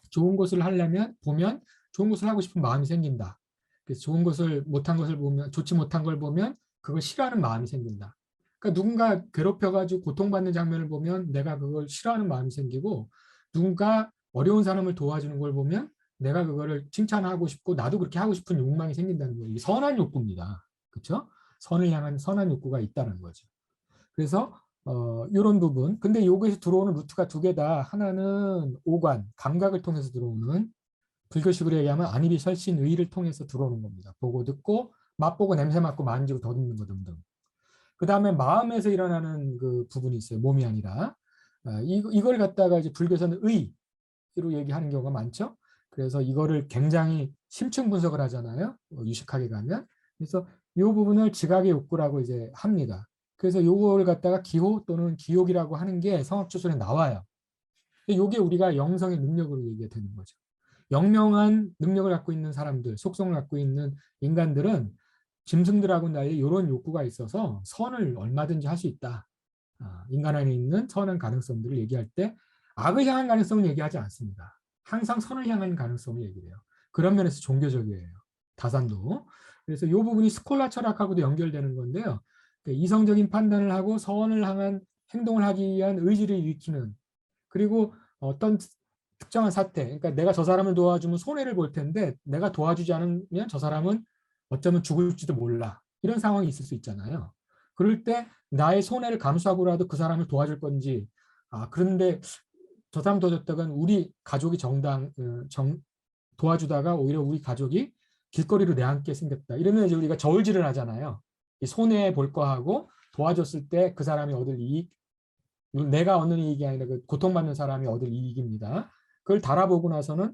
좋은 것을 하려면 보면 좋은 것을 하고 싶은 마음이 생긴다. 그래서 좋은 것을 못한 것을 보면 좋지 못한 걸 보면 그걸 싫어하는 마음이 생긴다. 그러니까 누군가 괴롭혀가지고 고통받는 장면을 보면 내가 그걸 싫어하는 마음이 생기고 누군가 어려운 사람을 도와주는 걸 보면 내가 그거를 칭찬하고 싶고 나도 그렇게 하고 싶은 욕망이 생긴다는 거예요. 이게 선한 욕구입니다. 그렇죠? 선을 향한 선한 욕구가 있다는 거죠. 그래서 이런 부분. 근데 여기서 들어오는 루트가 두 개다. 하나는 오관, 감각을 통해서 들어오는 불교식으로 얘기하면 안입이 설신 의를 통해서 들어오는 겁니다. 보고 듣고 맛보고 냄새 맡고 만지고 더듬는 거 등등. 그 다음에 마음에서 일어나는 그 부분이 있어요. 몸이 아니라. 이걸 갖다가 이제 불교에서는 의로 얘기하는 경우가 많죠. 그래서 이거를 굉장히 심층 분석을 하잖아요. 유식하게 가면. 그래서 이 부분을 지각의 욕구라고 이제 합니다. 그래서 요걸 갖다가 기호 또는 기욕이라고 하는 게 성학추술에 나와요. 이게 우리가 영성의 능력으로 얘기가 되는 거죠. 영명한 능력을 갖고 있는 사람들, 속성을 갖고 있는 인간들은 짐승들하고는 달리 이런 욕구가 있어서 선을 얼마든지 할 수 있다. 인간 안에 있는 선한 가능성들을 얘기할 때 악을 향한 가능성을 얘기하지 않습니다. 항상 선을 향한 가능성을 얘기해요. 그런 면에서 종교적이에요. 다산도. 그래서 이 부분이 스콜라 철학하고도 연결되는 건데요. 이성적인 판단을 하고 선을 향한 행동을 하기 위한 의지를 일으키는, 그리고 어떤 특정한 사태, 그러니까 내가 저 사람을 도와주면 손해를 볼 텐데 내가 도와주지 않으면 저 사람은 어쩌면 죽을지도 몰라. 이런 상황이 있을 수 있잖아요. 그럴 때 나의 손해를 감수하고라도 그 사람을 도와줄 건지, 그런데 저 사람 도와줬다간 우리 가족이 도와주다가 오히려 우리 가족이 길거리로 내앉게 생겼다. 이러면 이제 우리가 저울질을 하잖아요. 이 손해 볼 거하고 도와줬을 때 그 사람이 얻을 이익, 내가 얻는 이익이 아니라 그 고통받는 사람이 얻을 이익입니다. 그걸 달아보고 나서는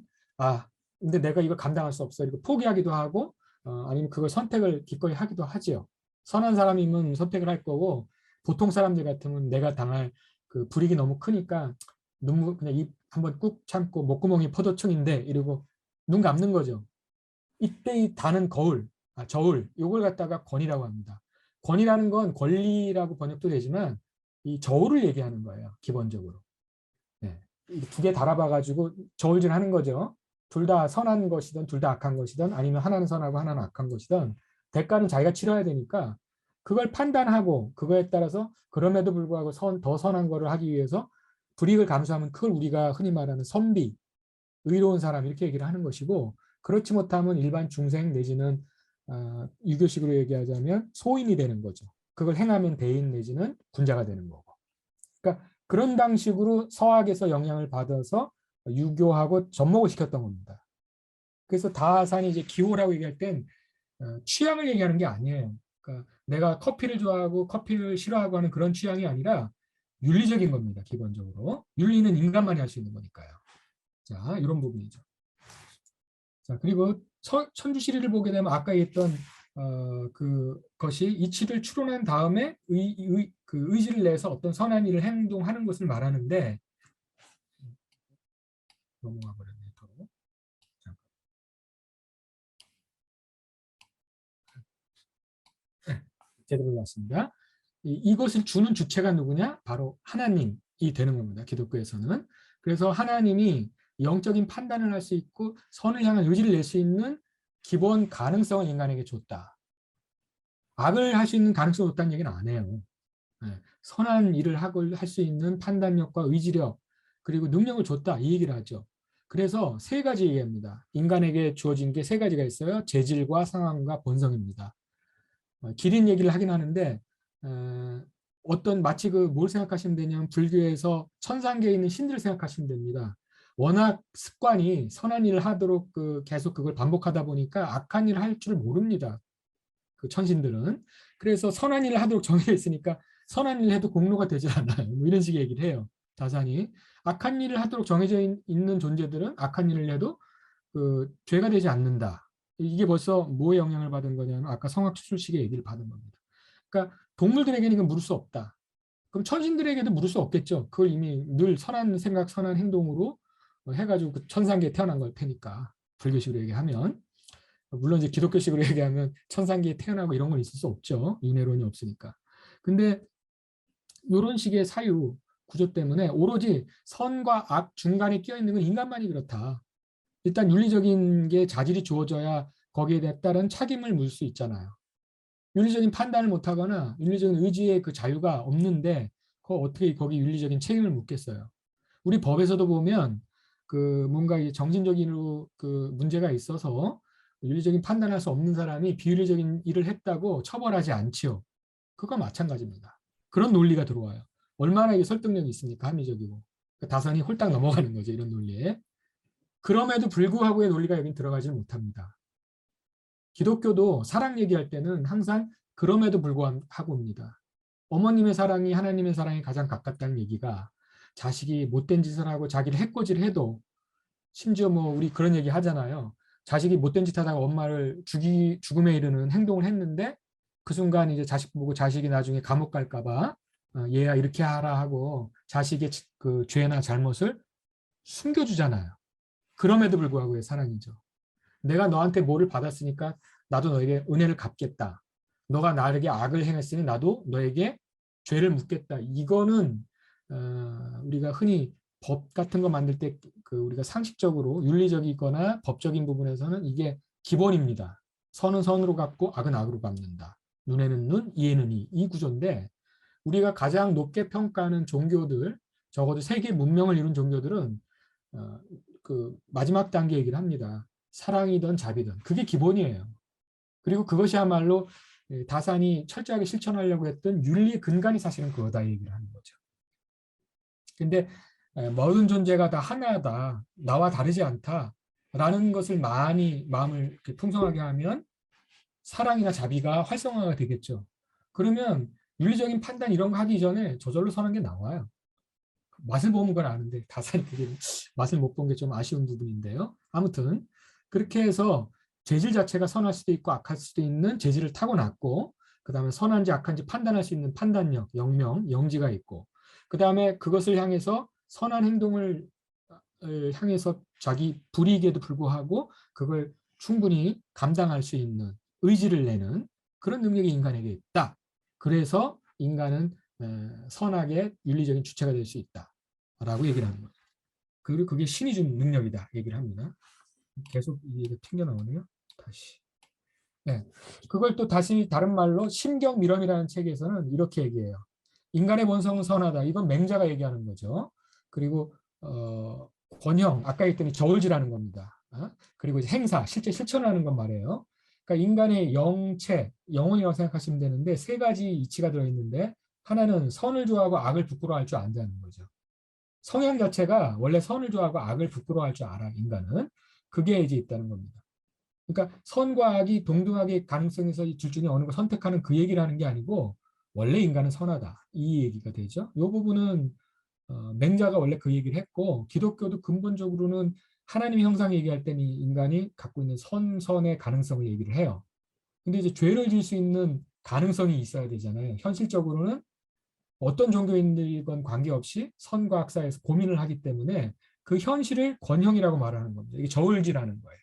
근데 내가 이거 감당할 수 없어. 이거 포기하기도 하고 아니면 그걸 선택을 기꺼이 하기도 하지요. 선한 사람이면 선택을 할 거고 보통 사람들 같으면 내가 당할 그 불이익이 너무 크니까 눈물 그냥 입 한번 꾹 참고 목구멍이 포도청인데 이러고 눈 감는 거죠. 이때 이 다는 저울, 요걸 갖다가 권이라고 합니다. 권이라는 건 권리라고 번역도 되지만 이 저울을 얘기하는 거예요. 기본적으로. 네. 두 개 달아봐가지고 저울질 하는 거죠. 둘 다 선한 것이든 둘 다 악한 것이든 아니면 하나는 선하고 하나는 악한 것이든 대가는 자기가 치러야 되니까 그걸 판단하고 그거에 따라서 그럼에도 불구하고 더 선한 거를 하기 위해서 불이익을 감수하면 그걸 우리가 흔히 말하는 선비, 의로운 사람 이렇게 얘기를 하는 것이고, 그렇지 못하면 일반 중생 내지는 유교식으로 얘기하자면 소인이 되는 거죠. 그걸 행하면 대인 내지는 군자가 되는 거고. 그러니까 그런 방식으로 서학에서 영향을 받아서 유교하고 접목을 시켰던 겁니다. 그래서 다산이 이제 기호라고 얘기할 땐 취향을 얘기하는 게 아니에요. 그러니까 내가 커피를 좋아하고 커피를 싫어하고 하는 그런 취향이 아니라 윤리적인 겁니다. 기본적으로. 윤리는 인간만이 할 수 있는 거니까요. 자, 이런 부분이죠. 자, 그리고 천주시리를 보게 되면 아까 얘기했던 그것이 이치를 추론한 다음에 그 의지를 내서 어떤 선한 일을 행동하는 것을 말하는데, 넘어가 버렸네. 제대로 나왔습니다. 이것을 주는 주체가 누구냐? 바로 하나님이 되는 겁니다. 기독교에서는. 그래서 하나님이 영적인 판단을 할 수 있고 선을 향한 의지를 낼 수 있는 기본 가능성을 인간에게 줬다. 악을 할 수 있는 가능성을 줬다는 얘기는 안 해요. 선한 일을 할 수 있는 판단력과 의지력 그리고 능력을 줬다 이 얘기를 하죠. 그래서 세 가지 얘기합니다. 인간에게 주어진 게 세 가지가 있어요. 재질과 상황과 본성입니다. 길인 얘기를 하긴 하는데 어떤 마치 뭘 생각하시면 되냐면 불교에서 천상계에 있는 신들을 생각하시면 됩니다. 워낙 습관이 선한 일을 하도록 계속 그걸 반복하다 보니까 악한 일을 할 줄 모릅니다. 그 천신들은. 그래서 선한 일을 하도록 정해져 있으니까 선한 일을 해도 공로가 되지 않아요. 뭐 이런 식의 얘기를 해요. 다산이. 악한 일을 하도록 정해져 있는 존재들은 악한 일을 해도 죄가 되지 않는다. 이게 벌써 뭐에 영향을 받은 거냐면 아까 성악 추출식의 얘기를 받은 겁니다. 그러니까 동물들에게는 이건 물을 수 없다. 그럼 천신들에게도 물을 수 없겠죠. 그걸 이미 늘 선한 생각, 선한 행동으로 해가지고 그 천상계에 태어난 걸 테니까. 불교식으로 얘기하면. 물론 이제 기독교식으로 얘기하면 천상계에 태어나고 이런 건 있을 수 없죠. 윤회론이 없으니까. 근데 이런 식의 사유 구조 때문에 오로지 선과 악 중간에 끼어 있는 건 인간만이 그렇다. 일단 윤리적인 게 자질이 주어져야 거기에 따른 책임을 물 수 있잖아요. 윤리적인 판단을 못하거나 윤리적인 의지의 그 자유가 없는데 어떻게 거기 윤리적인 책임을 묻겠어요. 우리 법에서도 보면 뭔가 정신적인 문제가 있어서 윤리적인 판단할 수 없는 사람이 비윤리적인 일을 했다고 처벌하지 않지요. 그거 마찬가지입니다. 그런 논리가 들어와요. 얼마나 이게 설득력이 있습니까? 합리적이고. 다산이 홀딱 넘어가는 거죠. 이런 논리에. 그럼에도 불구하고의 논리가 여긴 들어가지 못합니다. 기독교도 사랑 얘기할 때는 항상 그럼에도 불구하고입니다. 어머님의 사랑이 하나님의 사랑에 가장 가깝다는 얘기가 자식이 못된 짓을 하고 자기를 해코지를 해도 심지어 우리 그런 얘기 하잖아요. 자식이 못된 짓 하다가 엄마를 죽음에 이르는 행동을 했는데 그 순간 이제 자식 보고 자식이 나중에 감옥 갈까 봐 얘야 이렇게 하라 하고 자식의 그 죄나 잘못을 숨겨주잖아요. 그럼에도 불구하고의 사랑이죠. 내가 너한테 뭐를 받았으니까 나도 너에게 은혜를 갚겠다. 너가 나에게 악을 행했으니 나도 너에게 죄를 묻겠다. 이거는 우리가 흔히 법 같은 거 만들 때 우리가 상식적으로 윤리적이거나 법적인 부분에서는 이게 기본입니다. 선은 선으로 갚고 악은 악으로 갚는다. 눈에는 눈, 이에는 이. 이 구조인데 우리가 가장 높게 평가하는 종교들, 적어도 세계 문명을 이룬 종교들은 그 마지막 단계 얘기를 합니다. 사랑이든 자비든. 그게 기본이에요. 그리고 그것이야말로 다산이 철저하게 실천하려고 했던 윤리의 근간이 사실은 그거다 얘기를 하는 거죠. 근데 모든 존재가 다 하나다, 나와 다르지 않다라는 것을 많이 마음을 이렇게 풍성하게 하면 사랑이나 자비가 활성화가 되겠죠. 그러면 윤리적인 판단 이런 거 하기 전에 저절로 선한 게 나와요. 맛을 보는 건 아는데 다산이 그게 맛을 못 본 게 좀 아쉬운 부분인데요. 아무튼 그렇게 해서 재질 자체가 선할 수도 있고 악할 수도 있는 재질을 타고났고, 그 다음에 선한지 악한지 판단할 수 있는 판단력, 영명, 영지가 있고, 그 다음에 그것을 향해서 선한 행동을 향해서 자기 불이익에도 불구하고 그걸 충분히 감당할 수 있는 의지를 내는 그런 능력이 인간에게 있다. 그래서 인간은 선악의 윤리적인 주체가 될 수 있다라고 얘기를 하는 거죠. 그리고 그게 신이 준 능력이다 얘기를 합니다. 계속 이게 튕겨 나오네요. 다시. 네, 그걸 또 다시 다른 말로 심경밀엄이라는 책에서는 이렇게 얘기해요. 인간의 본성은 선하다. 이건 맹자가 얘기하는 거죠. 그리고 권형, 아까 했더니 저울질하는 겁니다. 그리고 이제 행사, 실제 실천하는 건 말이에요. 그러니까 인간의 영체, 영혼이라고 생각하시면 되는데 세 가지 이치가 들어있는데 하나는 선을 좋아하고 악을 부끄러워할 줄 안다는 거죠. 성향 자체가 원래 선을 좋아하고 악을 부끄러워할 줄 알아, 인간은. 그게 이제 있다는 겁니다. 그러니까 선과 악이 동등하게 가능성에서 이 둘 중에 어느 걸 선택하는 그 얘기를 하는 게 아니고 원래 인간은 선하다. 이 얘기가 되죠. 이 부분은 맹자가 원래 그 얘기를 했고, 기독교도 근본적으로는 하나님의 형상 얘기할 때는 인간이 갖고 있는 선의 가능성을 얘기를 해요. 근데 이제 죄를 지을 수 있는 가능성이 있어야 되잖아요. 현실적으로는 어떤 종교인들건 관계없이 선과 악 사이에서 고민을 하기 때문에 그 현실을 권형이라고 말하는 겁니다. 이게 저울질하는 거예요.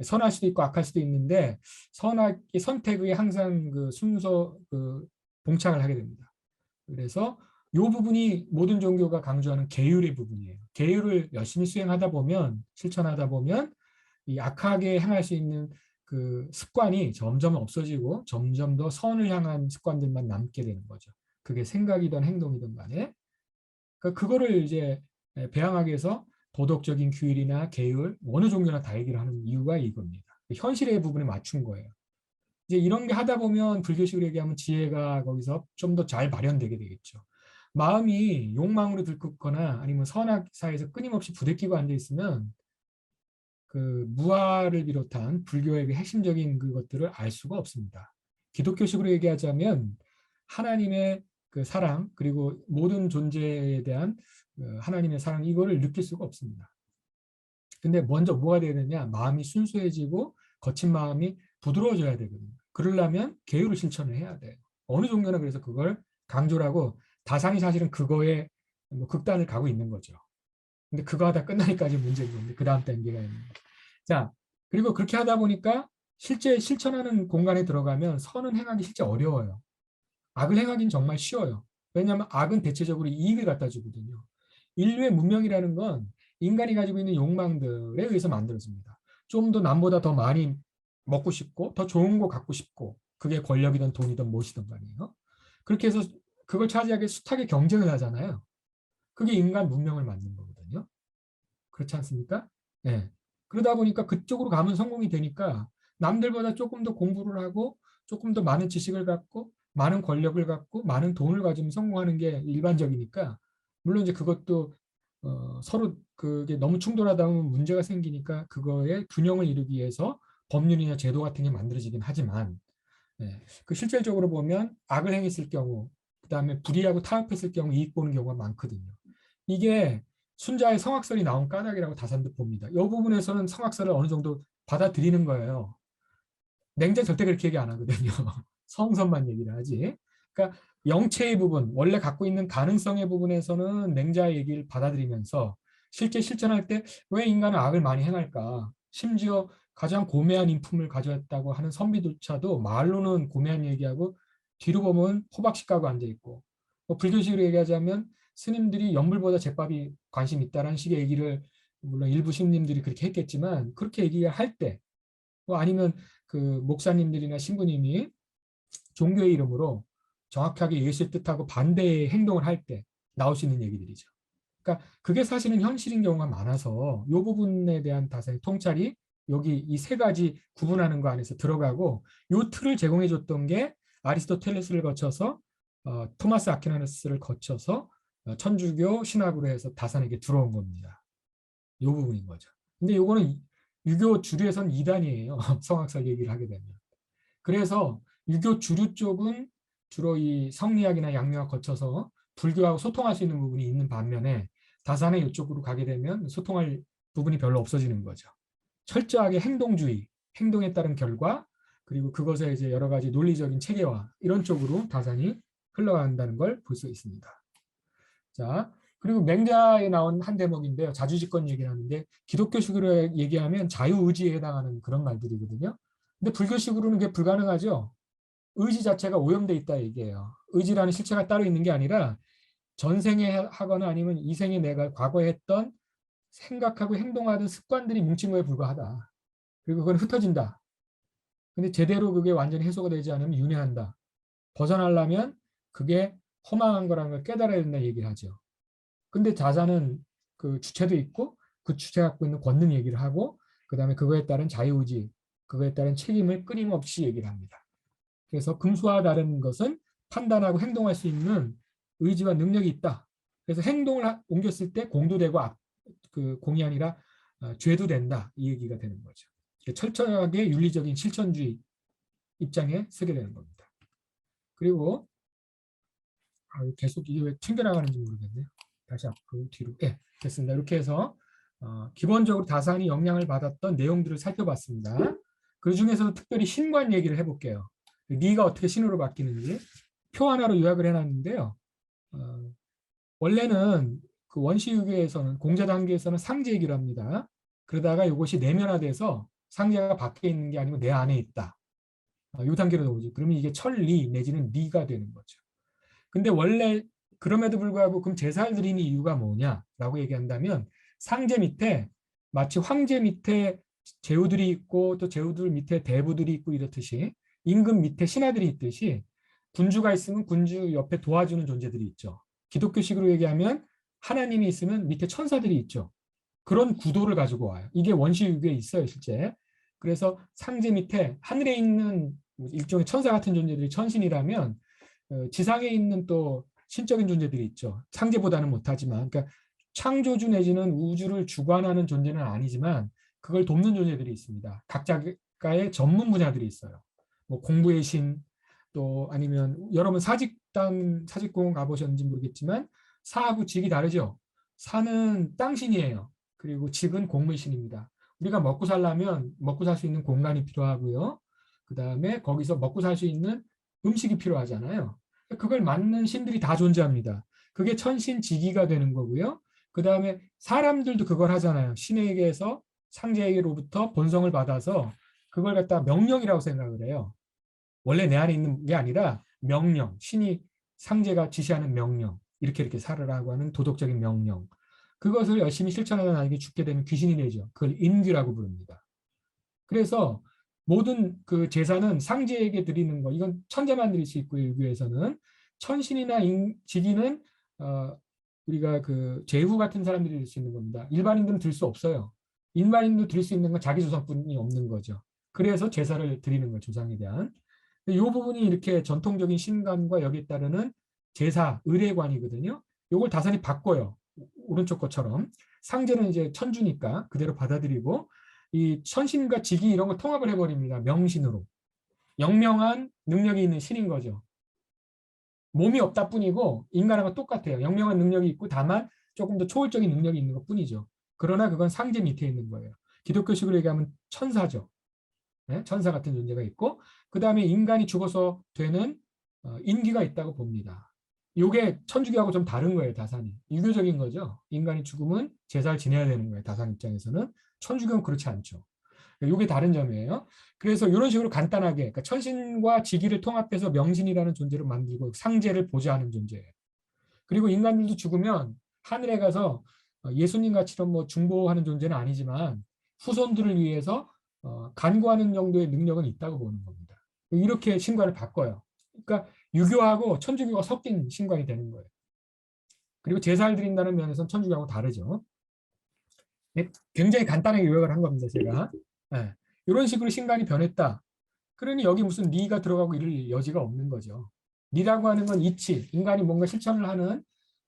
선할 수도 있고 악할 수도 있는데 선악의 선택에 항상 그 순서 봉착을 하게 됩니다. 그래서 이 부분이 모든 종교가 강조하는 계율의 부분이에요. 계율을 열심히 수행하다 보면, 실천하다 보면 이 악하게 행할 수 있는 그 습관이 점점 없어지고 점점 더 선을 향한 습관들만 남게 되는 거죠. 그게 생각이든 행동이든 간에. 그러니까 그거를 이제 배양하기 위해서 도덕적인 규율이나 계율, 어느 종교나 다 얘기를 하는 이유가 이겁니다. 현실의 부분에 맞춘 거예요. 이제 이런 게 하다 보면 불교식으로 얘기하면 지혜가 거기서 좀 더 잘 발현되게 되겠죠. 마음이 욕망으로 들끓거나 아니면 선악 사이에서 끊임없이 부대끼고 앉아 있으면 그 무아를 비롯한 불교의 핵심적인 그것들을 알 수가 없습니다. 기독교식으로 얘기하자면 하나님의 그 사랑, 그리고 모든 존재에 대한 하나님의 사랑, 이거를 느낄 수가 없습니다. 근데 먼저 뭐가 돼야 되냐? 마음이 순수해지고 거친 마음이 부드러워져야 되거든요. 그러려면 계율을 실천을 해야 돼요. 어느 종교나 그래서 그걸 강조를 하고, 다산이 사실은 그거에 뭐 극단을 가고 있는 거죠. 근데 그거 하다 끝나니까지 문제인 건데 그 다음 단계가 있는 거죠. 자, 그리고 그렇게 하다 보니까 실제 실천하는 공간에 들어가면 선은 행하기 실제 어려워요. 악을 행하기는 정말 쉬워요. 왜냐하면 악은 대체적으로 이익을 갖다 주거든요. 인류의 문명이라는 건 인간이 가지고 있는 욕망들에 의해서 만들어집니다. 좀 더 남보다 더 많이 먹고 싶고 더 좋은 거 갖고 싶고, 그게 권력이든 돈이든 무엇이든 간이에요. 그렇게 해서 그걸 차지하기 위해 숱하게 경쟁을 하잖아요. 그게 인간 문명을 만든 거거든요. 그렇지 않습니까? 네. 그러다 보니까 그쪽으로 가면 성공이 되니까 남들보다 조금 더 공부를 하고 조금 더 많은 지식을 갖고 많은 권력을 갖고 많은 돈을 가지면 성공하는 게 일반적이니까, 물론 이제 그것도 서로 그게 너무 충돌하다 보면 문제가 생기니까 그거에 균형을 이루기 위해서 법률이나 제도 같은 게 만들어지긴 하지만, 네. 그 실질적으로 보면 악을 행했을 경우, 그 다음에 불의하고 타협했을 경우 이익 보는 경우가 많거든요. 이게 순자의 성악설이 나온 까닭이라고 다산도 봅니다. 이 부분에서는 성악설을 어느 정도 받아들이는 거예요. 맹자 절대 그렇게 얘기 안 하거든요. 성선만 얘기를 하지. 그러니까 영체의 부분, 원래 갖고 있는 가능성의 부분에서는 맹자의 얘기를 받아들이면서 실제 실천할 때 왜 인간은 악을 많이 행할까? 심지어 가장 고매한 인품을 가졌다고 하는 선비조차도 말로는 고매한 얘기하고 뒤로 보면 호박씨 까고 앉아있고, 불교식으로 얘기하자면 스님들이 연불보다 제밥이 관심 있다라는 식의 얘기를, 물론 일부 스님들이 그렇게 했겠지만 그렇게 얘기할 때, 아니면 그 목사님들이나 신부님이 종교의 이름으로 정확하게 예수의 뜻하고 반대의 행동을 할 때 나올 수 있는 얘기들이죠. 그러니까 그게 사실은 현실인 경우가 많아서 이 부분에 대한 다산의 통찰이 여기 이 세 가지 구분하는 거 안에서 들어가고 이 틀을 제공해 줬던 게 아리스토텔레스를 거쳐서 토마스 아퀴나스를 거쳐서 천주교 신학으로 해서 다산에게 들어온 겁니다. 이 부분인 거죠. 근데 요거는 유교 주류에서는 이단이에요. 성악설 얘기를 하게 되면. 그래서 유교 주류 쪽은 주로 이 성리학이나 양명학 거쳐서 불교하고 소통할 수 있는 부분이 있는 반면에 다산의 이쪽으로 가게 되면 소통할 부분이 별로 없어지는 거죠. 철저하게 행동주의, 행동에 따른 결과, 그리고 그것에 이제 여러 가지 논리적인 체계화 이런 쪽으로 다산이 흘러간다는 걸 볼 수 있습니다. 자, 그리고 맹자에 나온 한 대목인데요. 자주집권 얘기를 하는데 기독교식으로 얘기하면 자유의지에 해당하는 그런 말들이거든요. 근데 불교식으로는 그게 불가능하죠. 의지 자체가 오염돼 있다 얘기예요. 의지라는 실체가 따로 있는 게 아니라 전생에 하거나 아니면 이 생에 내가 과거에 했던 생각하고 행동하던 습관들이 뭉친 거에 불과하다. 그리고 그건 흩어진다. 근데 제대로 그게 완전히 해소가 되지 않으면 윤회한다. 벗어나려면 그게 허망한 거라는 걸 깨달아야 된다 얘기를 하죠. 근데 자자는 그 주체도 있고 그 주체가 갖고 있는 권능 얘기를 하고 그다음에 그거에 따른 자유의지, 그거에 따른 책임을 끊임없이 얘기를 합니다. 그래서 금수와 다른 것은 판단하고 행동할 수 있는 의지와 능력이 있다. 그래서 행동을 옮겼을 때 공도 되고 그 공이 아니라 죄도 된다. 이 얘기가 되는 거죠. 철저하게 윤리적인 실천주의 입장에 서게 되는 겁니다. 그리고 계속 이게 왜 튕겨나가는지 모르겠네요. 다시 앞으로 뒤로. 네, 됐습니다. 이렇게 해서 기본적으로 다산이 영향을 받았던 내용들을 살펴봤습니다. 그 중에서도 특별히 신관 얘기를 해볼게요. 리가 어떻게 신으로 바뀌는지 표 하나로 요약을 해놨는데요. 원래는 그 원시유교에서는 공자 단계에서는 상제 얘기를 합니다. 그러다가 이것이 내면화돼서 상제가 밖에 있는 게 아니고 내 안에 있다. 이 단계로 나오죠. 그러면 이게 천리 내지는 리가 되는 거죠. 근데 원래 그럼에도 불구하고 그럼 제사를 드리는 이유가 뭐냐라고 얘기한다면 상제 밑에 마치 황제 밑에 제후들이 있고 또 제후들 밑에 대부들이 있고 이렇듯이 임금 밑에 신하들이 있듯이 군주가 있으면 군주 옆에 도와주는 존재들이 있죠. 기독교식으로 얘기하면 하나님이 있으면 밑에 천사들이 있죠. 그런 구도를 가지고 와요. 이게 원시유교에 있어요, 실제. 그래서 상제 밑에 하늘에 있는 일종의 천사 같은 존재들이 천신이라면 지상에 있는 또 신적인 존재들이 있죠. 상제보다는 못하지만, 그러니까 창조주 내지는 우주를 주관하는 존재는 아니지만 그걸 돕는 존재들이 있습니다. 각자의 전문 분야들이 있어요. 뭐 공부의 신, 또 아니면 여러분 사직공 가보셨는지 모르겠지만 사하고 직이 다르죠. 사는 땅신이에요. 그리고 직은 공무의 신입니다. 우리가 먹고 살려면 먹고 살 수 있는 공간이 필요하고요. 그 다음에 거기서 먹고 살 수 있는 음식이 필요하잖아요. 그걸 맡는 신들이 다 존재합니다. 그게 천신지기가 되는 거고요. 그 다음에 사람들도 그걸 하잖아요. 신에게서 상제에게로부터 본성을 받아서 그걸 갖다 명령이라고 생각을 해요. 원래 내 안에 있는 게 아니라 명령, 신이 상제가 지시하는 명령, 이렇게 살으라고 하는 도덕적인 명령. 그것을 열심히 실천하다 나중에 죽게 되면 귀신이 되죠. 그걸 인귀라고 부릅니다. 그래서 모든 그 제사는 상제에게 드리는 거, 이건 천재만 드릴 수 있고요. 유교에서는 천신이나 직위는 우리가 그 제후 같은 사람들이 드릴 수 있는 겁니다. 일반인들은 드릴 수 없어요. 일반인도 드릴 수 있는 건 자기 조상뿐이 없는 거죠. 그래서 제사를 드리는 거예요, 조상에 대한. 이 부분이 이렇게 전통적인 신관과 여기에 따르는 제사, 의례관이거든요. 이걸 다산이 바꿔요. 오른쪽 것처럼. 상제는 이제 천주니까 그대로 받아들이고 이 천신과 직위 이런 걸 통합을 해버립니다. 명신으로. 영명한 능력이 있는 신인 거죠. 몸이 없다 뿐이고 인간하고 똑같아요. 영명한 능력이 있고 다만 조금 더 초월적인 능력이 있는 것 뿐이죠. 그러나 그건 상제 밑에 있는 거예요. 기독교식으로 얘기하면 천사죠. 네? 천사 같은 존재가 있고 그 다음에 인간이 죽어서 되는 인귀가 있다고 봅니다. 이게 천주교하고 좀 다른 거예요. 다산이. 유교적인 거죠. 인간이 죽으면 제사를 지내야 되는 거예요. 다산 입장에서는. 천주교는 그렇지 않죠. 이게 다른 점이에요. 그래서 이런 식으로 간단하게 그러니까 천신과 직위를 통합해서 명신이라는 존재를 만들고 상제를 보좌하는 존재예요. 그리고 인간들도 죽으면 하늘에 가서 예수님 같이는 뭐 중보하는 존재는 아니지만 후손들을 위해서 간구하는 정도의 능력은 있다고 보는 겁니다. 이렇게 신관을 바꿔요. 그러니까 유교하고 천주교가 섞인 신관이 되는 거예요. 그리고 제사를 드린다는 면에서는 천주교하고 다르죠. 굉장히 간단하게 요약을 한 겁니다, 제가. 네. 이런 식으로 신관이 변했다. 그러니 여기 무슨 리가 들어가고 이럴 여지가 없는 거죠. 리라고 하는 건 이치, 인간이 뭔가 실천을 하는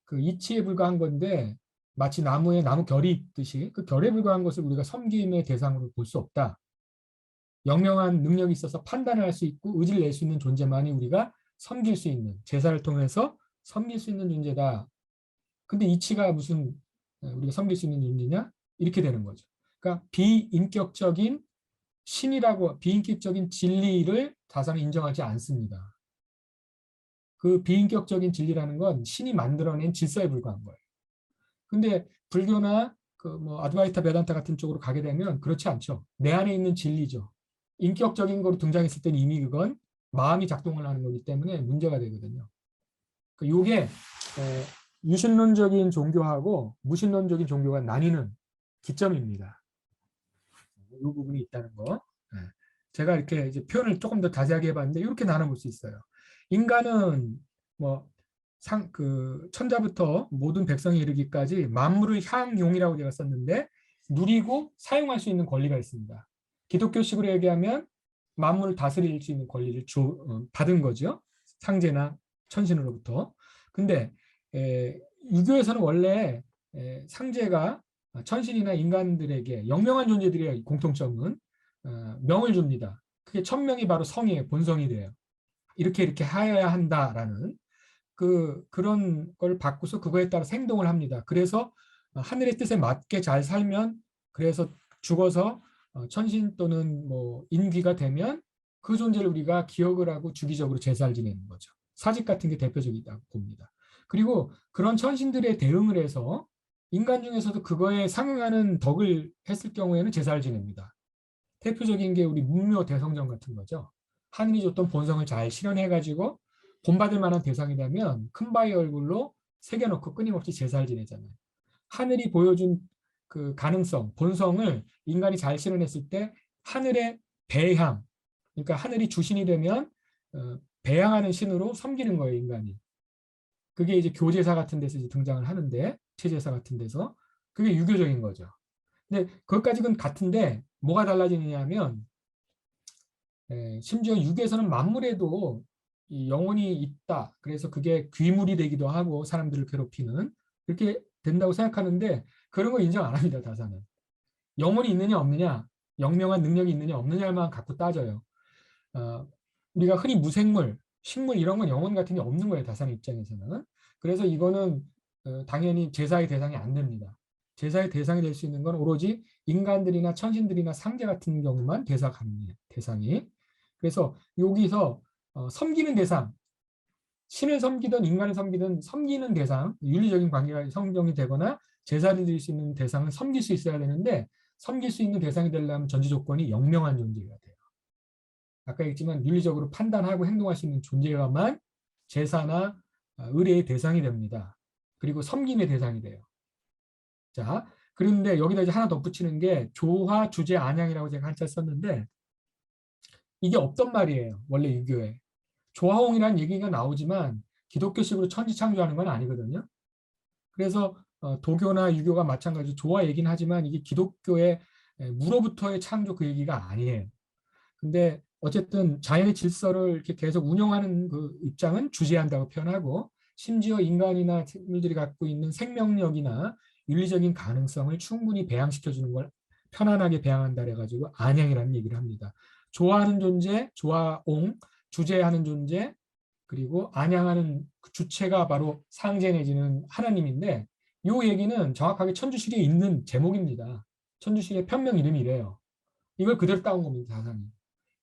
그 이치에 불과한 건데 마치 나무에 나무 결이 있듯이 그 결에 불과한 것을 우리가 섬김의 대상으로 볼 수 없다. 영명한 능력이 있어서 판단을 할 수 있고 의지를 낼 수 있는 존재만이 우리가 섬길 수 있는, 제사를 통해서 섬길 수 있는 존재다. 근데 이치가 무슨 우리가 섬길 수 있는 존재냐? 이렇게 되는 거죠. 그러니까 비인격적인 신이라고, 비인격적인 진리를 다산은 인정하지 않습니다. 그 비인격적인 진리라는 건 신이 만들어낸 질서에 불과한 거예요. 근데 불교나 그 뭐 아드바이타 베단타 같은 쪽으로 가게 되면 그렇지 않죠. 내 안에 있는 진리죠. 인격적인 거로 등장했을 때는 이미 그건 마음이 작동을 하는 거기 때문에 문제가 되거든요. 이게 유신론적인 종교하고 무신론적인 종교가 나뉘는 기점입니다. 이 부분이 있다는 거. 제가 이렇게 이제 표현을 조금 더 자세하게 해봤는데 이렇게 나눠볼 수 있어요. 인간은 뭐 천자부터 모든 백성에 이르기까지 만물을 향용이라고 제가 썼는데 누리고 사용할 수 있는 권리가 있습니다. 기독교식으로 얘기하면 만물을 다스릴 수 있는 권리를 받은 거죠. 상제나 천신으로부터. 근데 유교에서는 원래 상제가 천신이나 인간들에게 영명한 존재들의 공통점은 명을 줍니다. 그게 천명이 바로 성이에요. 본성이 돼요. 이렇게 하여야 한다라는 그런 걸 바꾸서 그거에 따라서 행동을 합니다. 그래서 하늘의 뜻에 맞게 잘 살면, 그래서 죽어서 천신 또는 뭐 인귀가 되면 그 존재를 우리가 기억을 하고 주기적으로 제사를 지내는 거죠. 사직 같은 게 대표적이라고 봅니다. 그리고 그런 천신들에 대응을 해서 인간 중에서도 그거에 상응하는 덕을 했을 경우에는 제사를 지냅니다. 대표적인 게 우리 문묘 대성전 같은 거죠. 하늘이 줬던 본성을 잘 실현해가지고 본받을 만한 대상이 되면 큰 바위 얼굴로 새겨놓고 끊임없이 제사를 지내잖아요. 하늘이 보여준 그 가능성, 본성을 인간이 잘 실현했을 때 하늘의 배향, 그러니까 하늘이 주신이 되면 배양하는 신으로 섬기는 거예요, 인간이. 그게 이제 교제사 같은 데서 이제 등장을 하는데, 체제사 같은 데서. 그게 유교적인 거죠. 근데 그것까지는 같은데 뭐가 달라지느냐 하면 심지어 유교에서는 만물에도 이 영혼이 있다. 그래서 그게 귀물이 되기도 하고 사람들을 괴롭히는, 그렇게 된다고 생각하는데 그런 거 인정 안 합니다. 다사는. 영혼이 있느냐 없느냐, 영명한 능력이 있느냐 없느냐만 갖고 따져요. 우리가 흔히 무생물, 식물 이런 건 영혼 같은 게 없는 거예요. 다사의 입장에서는. 그래서 이거는 당연히 제사의 대상이 안 됩니다. 제사의 대상이 될 수 있는 건 오로지 인간들이나 천신들이나 상제 같은 경우만 대상이. 그래서 여기서 섬기는 대상, 신을 섬기든 인간을 섬기든 섬기는 대상, 윤리적인 관계가 성정이 되거나 제사를 드릴 수 있는 대상은 섬길 수 있어야 되는데, 섬길 수 있는 대상이 되려면 전제 조건이 영명한 존재가 돼요. 아까 얘기했지만 윤리적으로 판단하고 행동할 수 있는 존재가만 제사나 의례의 대상이 됩니다. 그리고 섬김의 대상이 돼요. 자, 그런데 여기다 이제 하나 덧붙이는 게 조화, 주제, 안양이라고 제가 한자 썼는데 이게 없던 말이에요. 원래 유교에. 조화홍이라는 얘기가 나오지만 기독교식으로 천지창조하는 건 아니거든요. 그래서 도교나 유교가 마찬가지로 조화 얘기는 하지만 이게 기독교의 무로부터의 창조 그 얘기가 아니에요. 근데 어쨌든 자연의 질서를 이렇게 계속 운영하는 그 입장은 주재한다고 표현하고, 심지어 인간이나 생물들이 갖고 있는 생명력이나 윤리적인 가능성을 충분히 배양시켜주는 걸 편안하게 배양한다 해가지고 안양이라는 얘기를 합니다. 조화하는 존재, 조화옹, 주재하는 존재, 그리고 안양하는 그 주체가 바로 상제 내지는 하나님인데, 이 얘기는 정확하게 천주시리에 있는 제목입니다. 천주시리의 편명 이름이 이래요. 이걸 그대로 따온 겁니다, 다산이.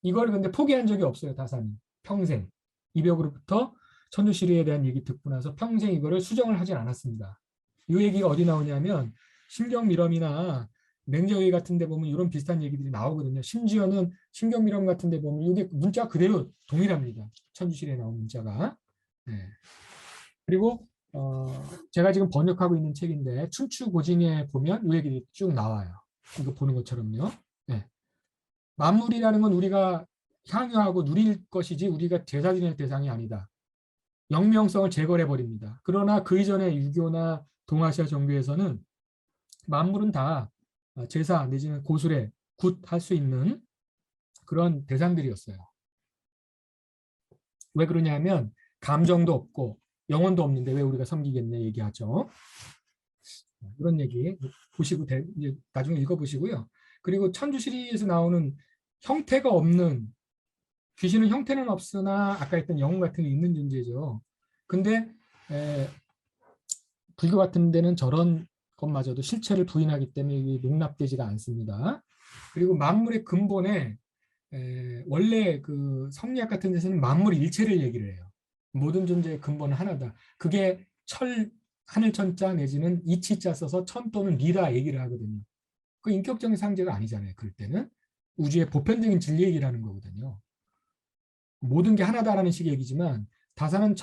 이걸 근데 포기한 적이 없어요, 다산이. 평생. 이벽으로부터 천주시리에 대한 얘기 듣고 나서 평생 이거를 수정을 하진 않았습니다. 이 얘기가 어디 나오냐면 신경밀엄이나 맹자의 같은 데 보면 이런 비슷한 얘기들이 나오거든요. 심지어는 신경밀엄 같은 데 보면 이게 문자 그대로 동일합니다. 천주시리에 나온 문자가. 네. 그리고 제가 지금 번역하고 있는 책인데 춘추고징에 보면 이 얘기들이 쭉 나와요. 이거 보는 것처럼요. 네. 만물이라는 건 우리가 향유하고 누릴 것이지 우리가 제사 지낼 대상이 아니다. 영명성을 제거해 버립니다. 그러나 그 이전에 유교나 동아시아 종교에서는 만물은 다 제사 내지는 고술에 굿 할 수 있는 그런 대상들이었어요. 왜 그러냐면 감정도 없고 영혼도 없는데 왜 우리가 섬기겠네 얘기하죠. 그런 얘기 보시고 이제 나중에 읽어보시고요. 그리고 천주시리에서 나오는 형태가 없는 귀신은 형태는 없으나 아까 했던 영혼 같은 게 있는 존재죠. 근데 불교 같은 데는 저런 것마저도 실체를 부인하기 때문에 이게 용납되지가 않습니다. 그리고 만물의 근본에 원래 그 성리학 같은 데서는 만물 일체를 얘기를 해요. 모든 존재의 근본은 하나다. 그게 하늘천자 내지는 이치자 써서 천 또는 리라 얘기를 하거든요. 그 인격적인 상제가 아니잖아요. 그럴 때는 우주의 보편적인 진리 얘기를 하는 거거든요. 모든 게 하나다라는 식의 얘기지만 다사는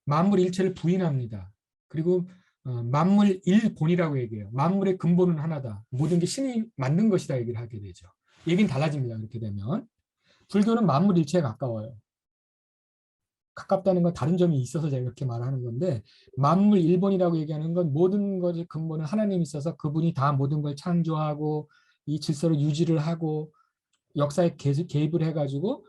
만물 일체를 부인합니다. 그리고 만물 일본이라고 얘기해요. 만물의 근본은 하나다. 모든 게 신이 만든 것이다 얘기를 하게 되죠. 얘기는 달라집니다. 그렇게 되면. 불교는 만물 일체에 가까워요. 가깝다는 건 다른 점이 있어서 제가 이렇게 말하는 건데 만물 일본이라고 얘기하는 건 모든 것의 근본은 하나님이 있어서 그분이 다 모든 걸 창조하고 이 질서를 유지를 하고 역사에 개입을 해가지고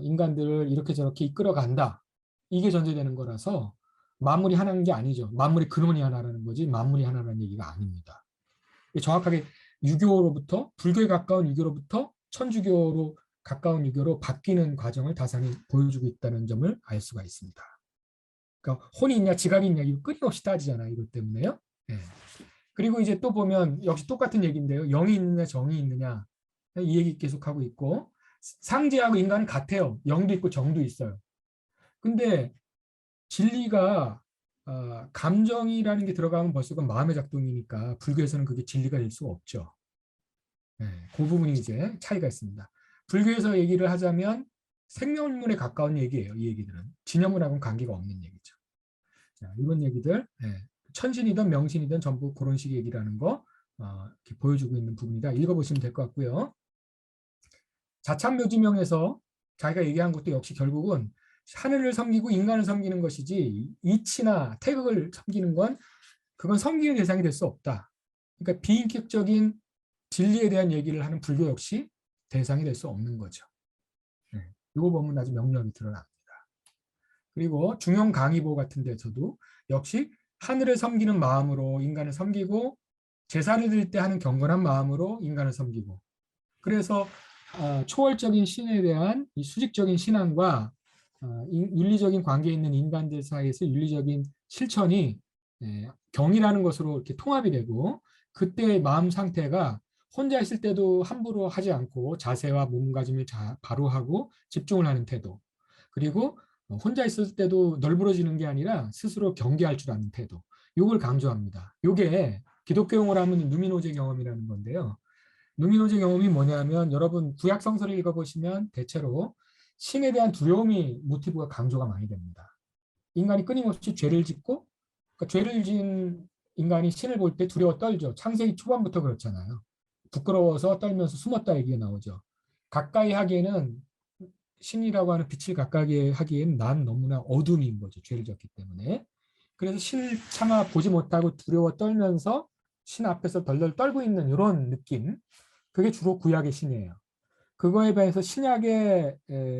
인간들을 이렇게 저렇게 이끌어간다. 이게 전제되는 거라서 만물이 하나인 게 아니죠. 만물의 근원이 하나라는 거지 만물이 하나라는 얘기가 아닙니다. 정확하게 유교로부터 불교에 가까운 유교로부터 천주교로 가까운 유교로 바뀌는 과정을 다산이 보여주고 있다는 점을 알 수가 있습니다. 그러니까 혼이 있냐 지각이 있냐 이거 끊임없이 따지잖아요. 이것 때문에요. 네. 그리고 이제 또 보면 역시 똑같은 얘기인데요. 영이 있느냐 정이 있느냐 이 얘기 계속하고 있고 상제하고 인간은 같아요. 영도 있고 정도 있어요. 근데 진리가 감정이라는 게 들어가면 벌써 그 마음의 작동이니까 불교에서는 그게 진리가 될 수가 없죠. 네, 그 부분이 이제 차이가 있습니다. 불교에서 얘기를 하자면 생명론에 가까운 얘기예요. 이 얘기들은 진여문하고는 관계가 없는 얘기죠. 자, 이런 얘기들 천신이든 명신이든 전부 그런 식의 얘기를 하는 거 이렇게 보여주고 있는 부분이다. 읽어보시면 될 것 같고요. 자참묘지명에서 자기가 얘기한 것도 역시 결국은 하늘을 섬기고 인간을 섬기는 것이지 이치나 태극을 섬기는 건 그건 섬기는 대상이 될 수 없다. 그러니까 비인격적인 진리에 대한 얘기를 하는 불교 역시 대상이 될 수 없는 거죠. 이거 보면 아주 명료하게 드러납니다. 그리고 중용 강의보 같은 데서도 역시 하늘을 섬기는 마음으로 인간을 섬기고 제사를 드릴 때 하는 경건한 마음으로 인간을 섬기고 그래서 초월적인 신에 대한 이 수직적인 신앙과 윤리적인 관계에 있는 인간들 사이에서 윤리적인 실천이 경이라는 것으로 이렇게 통합이 되고 그때의 마음 상태가 혼자 있을 때도 함부로 하지 않고 자세와 몸가짐을 바로 하고 집중을 하는 태도 그리고 혼자 있을 때도 널브러지는 게 아니라 스스로 경계할 줄 아는 태도 이걸 강조합니다. 이게 기독교 용어로 하면 누미노제 경험이라는 건데요. 누미노제 경험이 뭐냐면 여러분 구약 성서를 읽어보시면 대체로 신에 대한 두려움이 모티브가 강조가 많이 됩니다. 인간이 끊임없이 죄를 짓고 그러니까 죄를 지은 인간이 신을 볼 때 두려워 떨죠. 창세기 초반부터 그렇잖아요. 부끄러워서 떨면서 숨었다 얘기가 나오죠. 가까이 하기에는 신이라고 하는 빛을 가까이 하기에는 난 너무나 어둠인 거죠. 죄를 졌기 때문에. 그래서 신을 차마 보지 못하고 두려워 떨면서 신 앞에서 덜덜 떨고 있는 이런 느낌. 그게 주로 구약의 신이에요. 그거에 비해서 신약의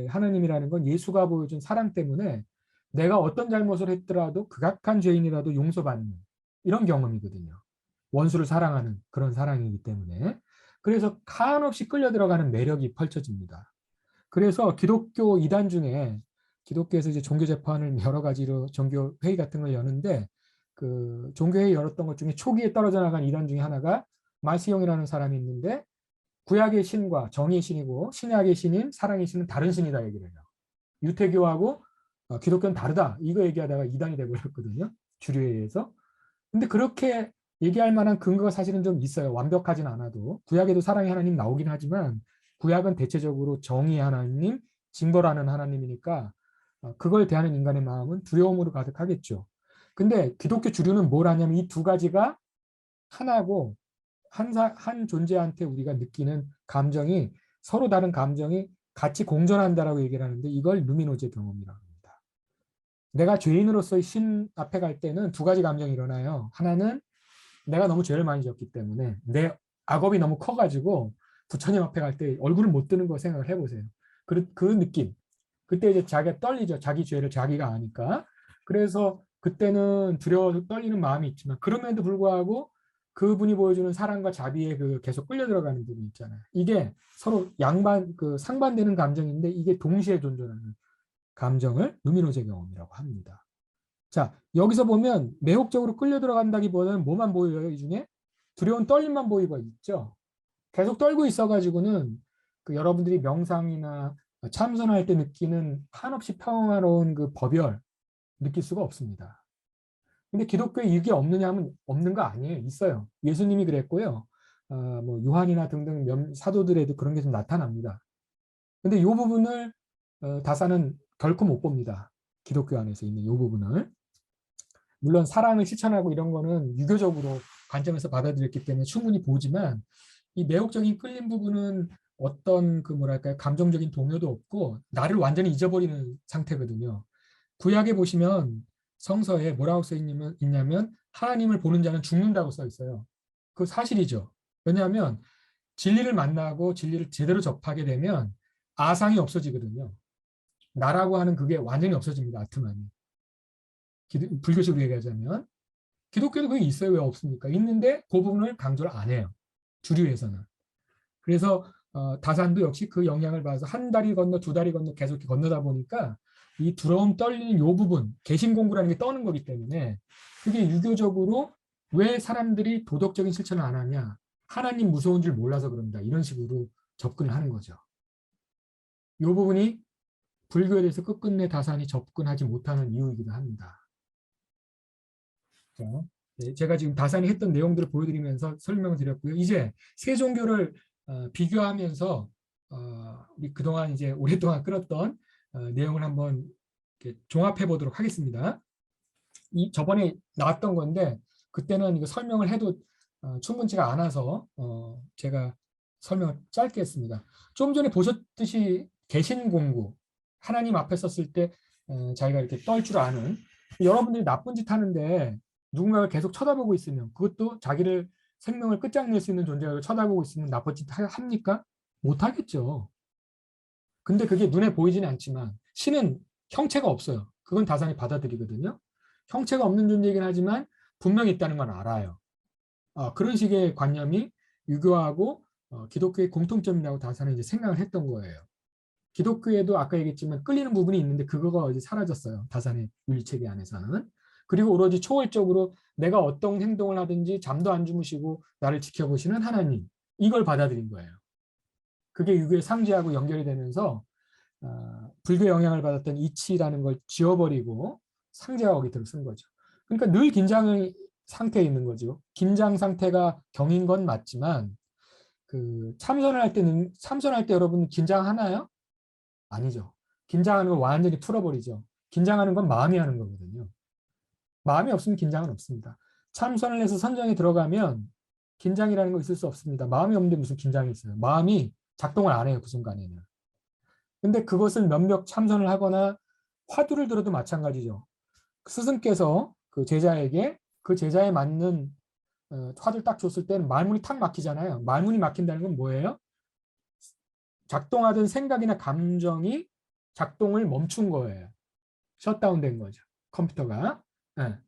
하나님이라는 건 예수가 보여준 사랑 때문에 내가 어떤 잘못을 했더라도 극악한 죄인이라도 용서받는 이런 경험이거든요. 원수를 사랑하는 그런 사랑이기 때문에. 그래서 한없이 끌려 들어가는 매력이 펼쳐집니다. 그래서 기독교 이단 중에 기독교에서 이제 종교 재판을 여러 가지로 종교 회의 같은 걸 여는데 그 종교 회의 열었던 것 중에 초기에 떨어져 나간 이단 중에 하나가 말시용이라는 사람이 있는데 구약의 신과 정의의 신이고 신약의 신인 사랑의 신은 다른 신이다 얘기를 해요. 유태교하고 기독교는 다르다 이거 얘기하다가 이단이 되버렸거든요. 주류에 의해서. 근데 그렇게 얘기할 만한 근거가 사실은 좀 있어요. 완벽하진 않아도. 구약에도 사랑의 하나님 나오긴 하지만 구약은 대체적으로 정의의 하나님, 징벌하는 하나님이니까 그걸 대하는 인간의 마음은 두려움으로 가득하겠죠. 근데 기독교 주류는 뭘 하냐면 이 두 가지가 하나고 한 존재한테 우리가 느끼는 감정이 서로 다른 감정이 같이 공존한다라고 얘기를 하는데 이걸 누미노제 경험이라고 합니다. 내가 죄인으로서의 신 앞에 갈 때는 두 가지 감정이 일어나요. 하나는 내가 너무 죄를 많이 지었기 때문에 내 악업이 너무 커가지고 부처님 앞에 갈 때 얼굴을 못 드는 거 생각을 해보세요. 그 느낌. 그때 이제 자기가 떨리죠. 자기 죄를 자기가 아니까. 그래서 그때는 두려워서 떨리는 마음이 있지만 그럼에도 불구하고 그분이 보여주는 사랑과 자비에 계속 끌려 들어가는 부분이 있잖아요. 이게 서로 상반되는 감정인데 이게 동시에 존재하는 감정을 누미노제 경험이라고 합니다. 자, 여기서 보면 매혹적으로 끌려 들어간다기보다는 뭐만 보여요? 이 중에 두려운 떨림만 보이고 있죠. 계속 떨고 있어가지고는 여러분들이 명상이나 참선할 때 느끼는 한없이 평화로운 그 법열 느낄 수가 없습니다. 근데 기독교에 이게 없느냐 하면 없는 거 아니에요. 있어요. 예수님이 그랬고요. 뭐 요한이나 등등 사도들에도 그런 게 좀 나타납니다. 근데 이 부분을 다사는 결코 못 봅니다. 기독교 안에서 있는 이 부분을. 물론 사랑을 실천하고 이런 거는 유교적으로 관점에서 받아들였기 때문에 충분히 보지만 이 매혹적인 끌림 부분은 어떤 감정적인 동요도 없고 나를 완전히 잊어버리는 상태거든요. 구약에 보시면 성서에 뭐라고 써 있냐면 하나님을 보는 자는 죽는다고 써 있어요. 그거 사실이죠. 왜냐하면 진리를 만나고 진리를 제대로 접하게 되면 아상이 없어지거든요. 나라고 하는 그게 완전히 없어집니다. 아트만이. 불교식으로 얘기하자면. 기독교도 그게 있어요. 왜 없습니까? 있는데 그 부분을 강조를 안 해요. 주류에서는. 그래서 다산도 역시 그 영향을 받아서 한 다리 건너 두 다리 건너 계속 건너다 보니까 이 두려움 떨리는 요 부분, 개심 공부라는 게 떠는 거기 때문에 그게 유교적으로 왜 사람들이 도덕적인 실천을 안 하냐, 하나님 무서운 줄 몰라서 그런다, 이런 식으로 접근을 하는 거죠. 요 부분이 불교에 대해서 끝끝내 다산이 접근하지 못하는 이유이기도 합니다. 자, 제가 지금 다산이 했던 내용들을 보여드리면서 설명을 드렸고요. 이제 세 종교를 비교하면서 우리 그동안 이제 오랫동안 끌었던 내용을 한번 종합해 보도록 하겠습니다. 저번에 나왔던 건데 그때는 이거 설명을 해도 충분치가 않아서 제가 설명을 짧게 했습니다. 좀 전에 보셨듯이 개신공구, 하나님 앞에 섰을 때 자기가 이렇게 떨 줄 아는, 여러분들이 나쁜 짓 하는데 누군가가 계속 쳐다보고 있으면 그것도 자기를 생명을 끝장낼 수 있는 존재가 쳐다보고 있으면 나쁜 짓 합니까? 못하겠죠. 근데 그게 눈에 보이지는 않지만 신은 형체가 없어요. 그건 다산이 받아들이거든요. 형체가 없는 존재이긴 하지만 분명히 있다는 건 알아요. 그런 식의 관념이 유교하고 기독교의 공통점이라고 다산은 이제 생각을 했던 거예요. 기독교에도 아까 얘기했지만 끌리는 부분이 있는데 그거가 이제 사라졌어요. 다산의 윤리체계 안에서는. 그리고 오로지 초월적으로 내가 어떤 행동을 하든지 잠도 안 주무시고 나를 지켜보시는 하나님, 이걸 받아들인 거예요. 그게 유교의 상지하고 연결이 되면서 불교 영향을 받았던 이치라는 걸 지워버리고 상지하고 거기 들어쓴 거죠. 그러니까 늘 긴장의 상태에 있는 거죠. 긴장 상태가 경인 건 맞지만 참선을 할 때는, 참선할 때 여러분 긴장하나요? 아니죠. 긴장하는 건 완전히 풀어버리죠. 긴장하는 건 마음이 하는 거거든요. 마음이 없으면 긴장은 없습니다. 참선을 해서 선정에 들어가면 긴장이라는 거 있을 수 없습니다. 마음이 없는데 무슨 긴장이 있어요. 마음이 작동을 안 해요. 그 순간에는. 근데 그것을 몇몇 참선을 하거나 화두를 들어도 마찬가지죠. 스승께서 그 제자에게 그 제자에 맞는 화두를 딱 줬을 때는 말문이 탁 막히잖아요. 말문이 막힌다는 건 뭐예요? 작동하던 생각이나 감정이 작동을 멈춘 거예요. 셧다운된 거죠. 컴퓨터가. 네.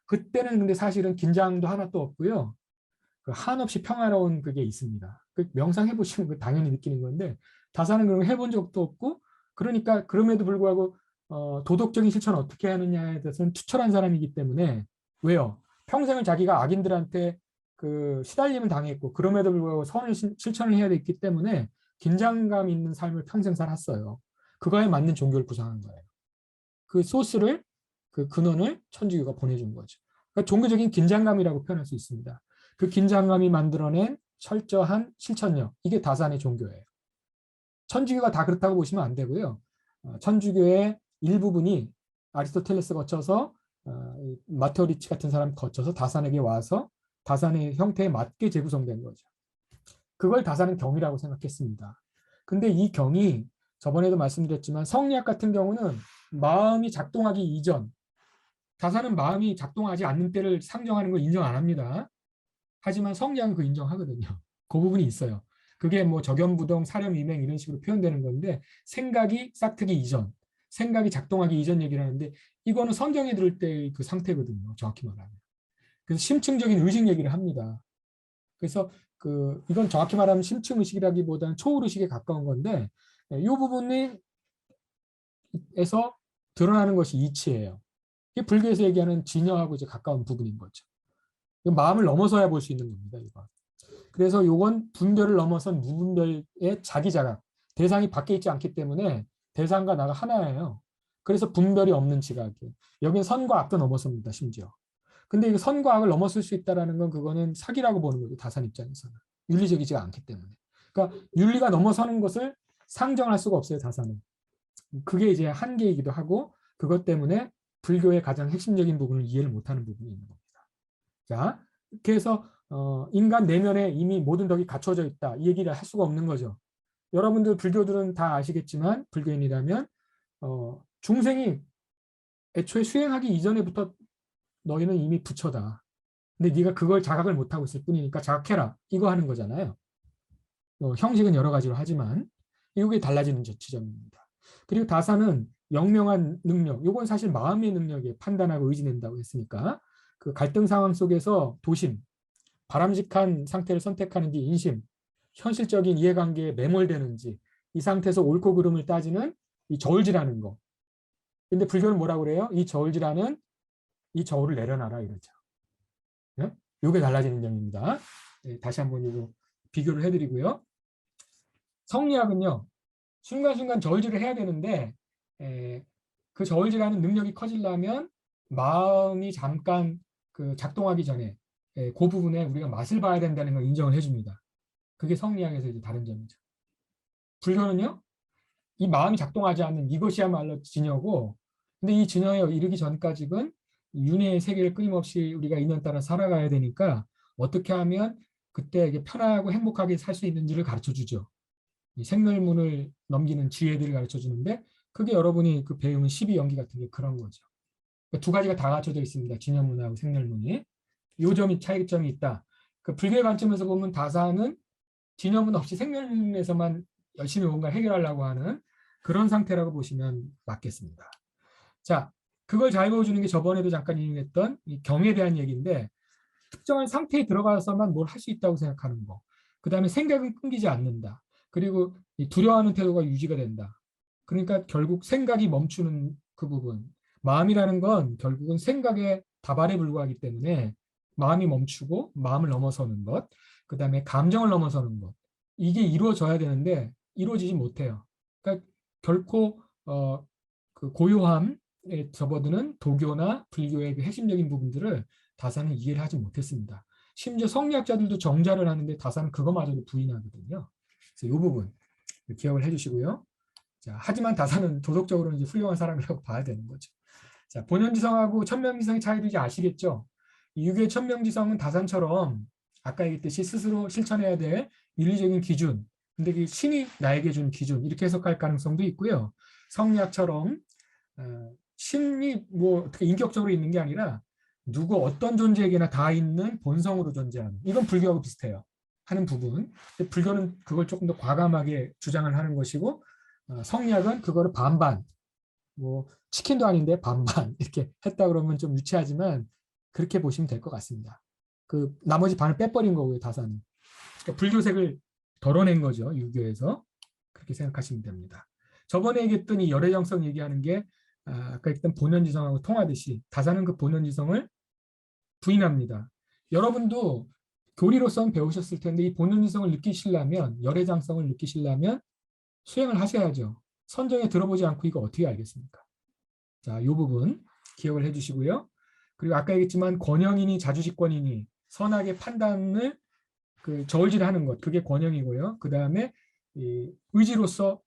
그때는 근데 사실은 긴장도 하나도 없고요. 한없이 평화로운 그게 있습니다. 명상해 보시면 당연히 느끼는 건데 다사는 그런 거 해본 적도 없고, 그러니까 그럼에도 불구하고 도덕적인 실천을 어떻게 하느냐에 대해서는 투철한 사람이기 때문에. 왜요? 평생을 자기가 악인들한테 시달림을 당했고 그럼에도 불구하고 선을 실천을 해야 됐기 때문에 긴장감 있는 삶을 평생 살았어요. 그거에 맞는 종교를 구성한 거예요. 그 소스를, 그 근원을 천주교가 보내준 거죠. 그러니까 종교적인 긴장감이라고 표현할 수 있습니다. 그 긴장감이 만들어낸 철저한 실천력, 이게 다산의 종교예요. 천주교가 다 그렇다고 보시면 안 되고요. 천주교의 일부분이 아리스토텔레스 거쳐서 마테오리치 같은 사람 거쳐서 다산에게 와서 다산의 형태에 맞게 재구성된 거죠. 그걸 다산은 경이라고 생각했습니다. 근데 이 경이 저번에도 말씀드렸지만 성리학 같은 경우는 마음이 작동하기 이전, 다산은 마음이 작동하지 않는 때를 상정하는 걸 인정 안 합니다. 하지만 성리학은 그 인정하거든요. 그 부분이 있어요. 그게 뭐 적연부동, 사렴이맹 이런 식으로 표현되는 건데 생각이 싹트기 이전, 생각이 작동하기 이전 얘기를 하는데 이거는 성경에 들을 때의 그 상태거든요. 정확히 말하면. 그래서 심층적인 의식 얘기를 합니다. 그래서 이건 정확히 말하면 심층 의식이라기보다는 초월 의식에 가까운 건데 이 부분에서 드러나는 것이 이치예요. 이게 불교에서 얘기하는 진여하고 이제 가까운 부분인 거죠. 마음을 넘어서야 볼 수 있는 겁니다. 이거. 그래서 이건 분별을 넘어선 무분별의 자기자각, 대상이 밖에 있지 않기 때문에 대상과 나가 하나예요. 그래서 분별이 없는 지각이에요. 여기는 선과 악도 넘어섭니다. 심지어. 근데 이 선과 악을 넘어설 수 있다는 건 그거는 사기라고 보는 거죠. 다산 입장에서는. 윤리적이지가 않기 때문에. 그러니까 윤리가 넘어서는 것을 상정할 수가 없어요. 다산은. 그게 이제 한계이기도 하고 그것 때문에 불교의 가장 핵심적인 부분을 이해를 못하는 부분이 있는 겁니다. 자, 이렇게 해서 인간 내면에 이미 모든 덕이 갖춰져 있다. 이 얘기를 할 수가 없는 거죠. 여러분들 불교들은 다 아시겠지만 불교인이라면 중생이 애초에 수행하기 이전에부터 너희는 이미 부처다. 근데 네가 그걸 자각을 못하고 있을 뿐이니까 자각해라. 이거 하는 거잖아요. 형식은 여러 가지로 하지만 이게 달라지는 지점입니다. 그리고 다산은 영명한 능력, 이건 사실 마음의 능력에 판단하고 의지낸다고 했으니까 그 갈등 상황 속에서 도심, 바람직한 상태를 선택하는지 인심, 현실적인 이해관계에 매몰되는지 이 상태에서 옳고 그름을 따지는 이 저울질하는 거. 근데 불교는 뭐라고 그래요? 이 저울질하는 이 저울을 내려놔라 이러죠. 네? 이게 달라지는 점입니다. 네, 다시 한번 이거 비교를 해드리고요. 성리학은요. 순간순간 저울질을 해야 되는데 그 저울질하는 능력이 커지려면 마음이 잠깐 작동하기 전에 그 부분에 우리가 맛을 봐야 된다는 걸 인정을 해줍니다. 그게 성리학에서 이제 다른 점이죠. 불교는요. 이 마음이 작동하지 않는 이것이야말로 진여고 근데 이 진여에 이르기 전까지는 윤회의 세계를 끊임없이 우리가 인연 따라 살아가야 되니까 어떻게 하면 그때 이게 편하고 행복하게 살 수 있는지를 가르쳐주죠. 이 생멸문을 넘기는 지혜들을 가르쳐주는데 그게 여러분이 그 배우는 12연기 같은 게 그런 거죠. 그러니까 두 가지가 다 갖춰져 있습니다. 진여문하고 생멸문이. 요 점이 차이점이 있다. 그 불교의 관점에서 보면 다사는 진여문 없이 생멸문에서만 열심히 뭔가 해결하려고 하는 그런 상태라고 보시면 맞겠습니다. 자, 그걸 잘 보여주는 게 저번에도 잠깐 인용했던 이 경에 대한 얘기인데 특정한 상태에 들어가서만 뭘 할 수 있다고 생각하는 거. 그 다음에 생각은 끊기지 않는다. 그리고 이 두려워하는 태도가 유지가 된다. 그러니까 결국 생각이 멈추는 그 부분. 마음이라는 건 결국은 생각의 다발에 불과하기 때문에 마음이 멈추고 마음을 넘어서는 것. 그 다음에 감정을 넘어서는 것. 이게 이루어져야 되는데 이루어지지 못해요. 그러니까 결코 그 고요함에 접어드는 도교나 불교의 그 핵심적인 부분들을 다산은 이해를 하지 못했습니다. 심지어 성리학자들도 정자를 하는데 다산은 그거마저도 부인하거든요. 그래서 이 부분 기억을 해주시고요. 자, 하지만 다산은 도덕적으로는 이제 훌륭한 사람이라고 봐야 되는 거죠. 자, 본연지성하고 천명지성의 차이도 이제 아시겠죠? 유교의 천명지성은 다산처럼 아까 얘기했듯이 스스로 실천해야 될 윤리적인 기준, 근데 그 신이 나에게 준 기준 이렇게 해석할 가능성도 있고요. 성리학처럼 신이 뭐 어떻게 인격적으로 있는 게 아니라 누구 어떤 존재에게나 다 있는 본성으로 존재하는 이건 불교하고 비슷해요. 하는 부분. 근데 불교는 그걸 조금 더 과감하게 주장을 하는 것이고 성리학은 그거를 반반 뭐 치킨도 아닌데 반반 이렇게 했다 그러면 좀 유치하지만 그렇게 보시면 될 것 같습니다. 그 나머지 반을 빼버린 거고요. 다산은. 그러니까 불교색을 덜어낸 거죠. 유교에서. 그렇게 생각하시면 됩니다. 저번에 얘기했던 이 열애정성 얘기하는 게 아까 했던 본연지성하고 통하듯이 다산은 그 본연지성을 부인합니다. 여러분도 교리로서는 배우셨을 텐데 이 본연지성을 느끼시려면 열애장성을 느끼시려면 수행을 하셔야죠. 선정에 들어보지 않고 이거 어떻게 알겠습니까? 자, 이 부분 기억을 해주시고요. 그리고 아까 얘기했지만 권영이니 자주직권이니 선악의 판단을 저울질하는 것 그게 권영이고요. 그 다음에 의지로서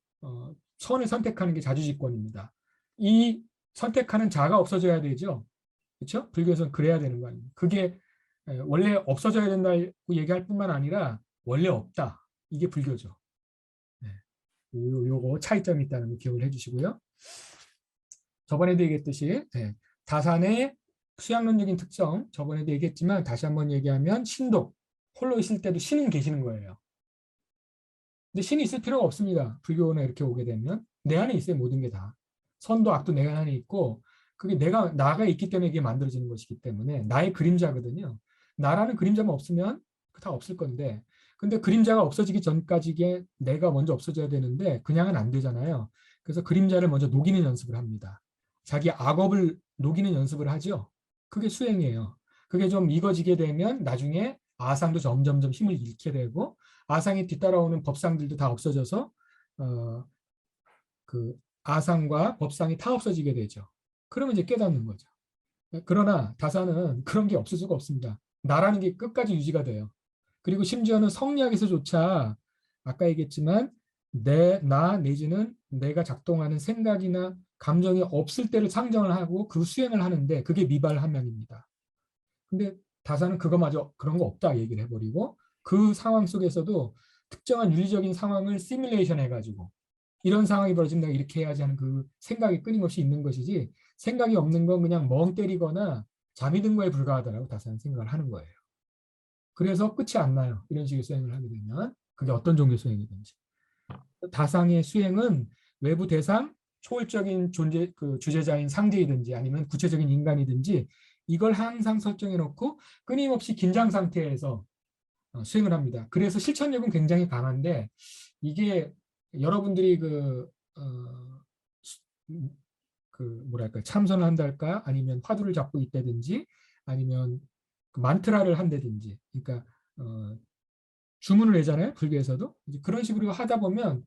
선을 선택하는 게 자주직권입니다. 이 선택하는 자가 없어져야 되죠. 그렇죠? 불교에서는 그래야 되는 거 아닙니까? 그게 원래 없어져야 된다고 얘기할 뿐만 아니라 원래 없다. 이게 불교죠. 네. 요거 차이점이 있다는 거 기억을 해주시고요. 저번에도 얘기했듯이 다산의 수양론적인 특성, 저번에도 얘기했지만 다시 한번 얘기하면 신독, 홀로 있을 때도 신은 계시는 거예요. 근데 신이 있을 필요가 없습니다. 불교나 이렇게 오게 되면 내 안에 있어요. 모든 게 다. 선도 악도 내 안에 있고 그게 나가 있기 때문에 이게 만들어지는 것이기 때문에 나의 그림자거든요. 나라는 그림자만 없으면 다 없을 건데 근데 그림자가 없어지기 전까지 내가 먼저 없어져야 되는데 그냥은 안 되잖아요. 그래서 그림자를 먼저 녹이는 연습을 합니다. 자기 악업을 녹이는 연습을 하죠. 그게 수행이에요. 그게 좀 익어지게 되면 나중에 아상도 점점점 힘을 잃게 되고 아상이 뒤따라오는 법상들도 다 없어져서 그 아상과 법상이 다 없어지게 되죠. 그러면 이제 깨닫는 거죠. 그러나 다산은 그런 게 없을 수가 없습니다. 나라는 게 끝까지 유지가 돼요. 그리고 심지어는 성리학에서조차 아까 얘기했지만 나 내지는 내가 작동하는 생각이나 감정이 없을 때를 상정을 하고 그 수행을 하는데 그게 미발함량입니다. 근데 다산은 그거마저 그런 거 없다 얘기를 해버리고 그 상황 속에서도 특정한 윤리적인 상황을 시뮬레이션 해가지고 이런 상황이 벌어지면 내가 이렇게 해야지 하는 그 생각이 끊임없이 있는 것이지 생각이 없는 건 그냥 멍 때리거나 잠이 든 거에 불과하다라고 다산은 생각을 하는 거예요. 그래서 끝이 안 나요. 이런 식의 수행을 하게 되면 그게 어떤 종류의 수행이든지. 다상의 수행은 외부 대상, 초월적인 존재, 그 주제자인 상대이든지 아니면 구체적인 인간이든지 이걸 항상 설정해 놓고 끊임없이 긴장 상태에서 수행을 합니다. 그래서 실천력은 굉장히 강한데 이게 여러분들이 뭐랄까 참선을 한달까 아니면 화두를 잡고 있다든지 아니면 그 만트라를 한다든지 그러니까 주문을 내잖아요. 불교에서도 이제 그런 식으로 하다 보면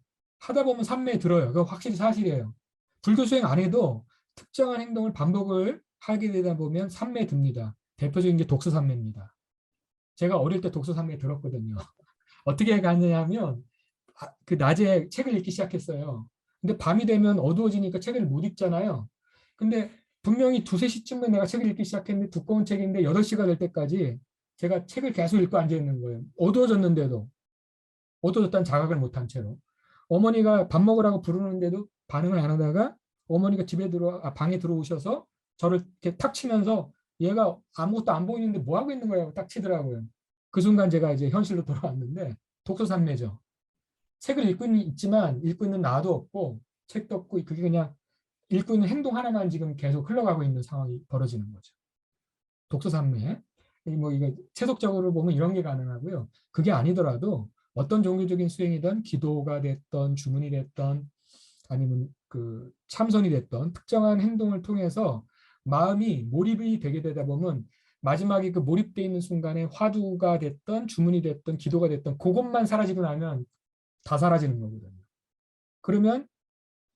삼매에 들어요. 그거 확실히 사실이에요. 불교 수행 안 해도 특정한 행동을 반복을 하게 되다 보면 삼매에 듭니다. 대표적인 게 독서삼매입니다. 제가 어릴 때 독서삼매에 들었거든요. 어떻게 갔냐면 그 낮에 책을 읽기 시작했어요. 근데 밤이 되면 어두워지니까 책을 못 읽잖아요. 근데 분명히 2, 3시쯤에 내가 책을 읽기 시작했는데 두꺼운 책인데 8시가 될 때까지 제가 책을 계속 읽고 앉아 있는 거예요. 어두워졌는데도 어두워졌다는 자각을 못한 채로 어머니가 밥 먹으라고 부르는데도 반응을 안 하다가 어머니가 방에 들어오셔서 저를 이렇게 탁 치면서 얘가 아무것도 안 보이는데 뭐 하고 있는 거야? 딱 치더라고요. 그 순간 제가 이제 현실로 돌아왔는데 독서삼매죠. 책을 있지만 읽고 있는 나도 없고 책도 없고 그게 그냥 읽고 있는 행동 하나만 지금 계속 흘러가고 있는 상황이 벌어지는 거죠. 독서삼매. 뭐 이거 세속적으로 보면 이런 게 가능하고요. 그게 아니더라도 어떤 종교적인 수행이든 기도가 됐던 주문이 됐던 아니면 그 참선이 됐던 특정한 행동을 통해서 마음이 몰입이 되게 되다 보면 마지막에 그 몰입되어 있는 순간에 화두가 됐던 주문이 됐던 기도가 됐던 그것만 사라지고 나면 다 사라지는 거거든요. 그러면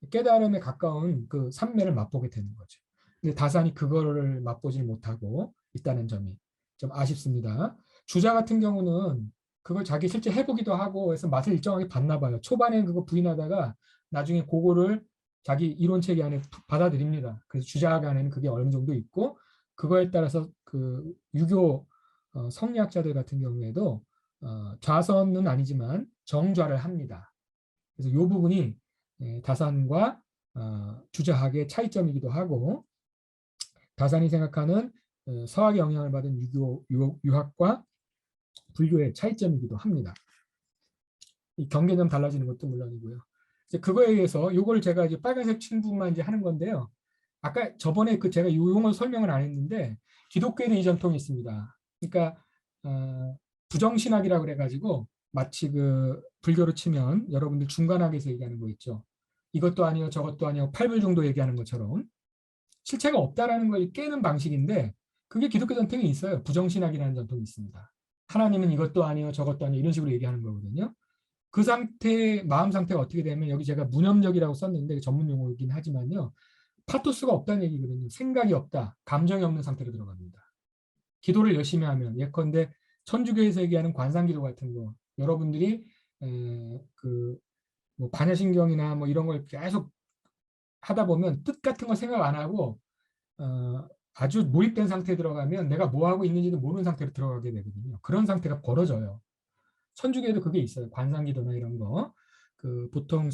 깨달음에 가까운 그 삼매를 맛보게 되는 거죠. 근데 다산이 그거를 맛보지 못하고 있다는 점이 좀 아쉽습니다. 주자 같은 경우는 그걸 자기 실제 해보기도 하고 해서 맛을 일정하게 봤나 봐요. 초반엔 그거 부인하다가 나중에 그거를 자기 이론 체계 안에 받아들입니다. 그래서 주자 간에는 그게 어느 정도 있고 그거에 따라서 그 유교 성리학자들 같은 경우에도 좌선은 아니지만 정좌를 합니다. 그래서 이 부분이 다산과 주자학의 차이점이기도 하고 다산이 생각하는 서학의 영향을 받은 유학과 불교의 차이점이기도 합니다. 이 경계점 달라지는 것도 물론이고요. 이제 그거에 의해서 이걸 제가 이제 빨간색 친 부분만 이제 하는 건데요. 아까 저번에 제가 이 용어 설명을 안 했는데 기독교에는 이 전통이 있습니다. 그러니까 부정신학이라고 그래가지고 마치 그 불교로 치면 여러분들 중간학에서 얘기하는 거 있죠. 이것도 아니요 저것도 아니요 팔불정도 얘기하는 것처럼 실체가 없다라는 걸 깨는 방식인데 그게 기독교 전통이 있어요. 부정신학이라는 전통이 있습니다. 하나님은 이것도 아니요 저것도 아니요 이런 식으로 얘기하는 거거든요. 그 상태 마음 상태가 어떻게 되면 여기 제가 무념력이라고 썼는데 전문 용어이긴 하지만요. 파토스가 없다는 얘기거든요. 생각이 없다. 감정이 없는 상태로 들어갑니다. 기도를 열심히 하면 예컨대 천주교에서 얘기하는 관상기도 같은 거 여러분들이 뭐 반야신경이나 뭐 이런 걸 계속 하다 보면 뜻 같은 거 생각 안 하고 아주 몰입된 상태에 들어가면 내가 뭐 하고 있는지도 모르는 상태로 들어가게 되거든요. 그런 상태가 벌어져요. 천주교에도 그게 있어요. 관상기도나 이런 거. 그 보통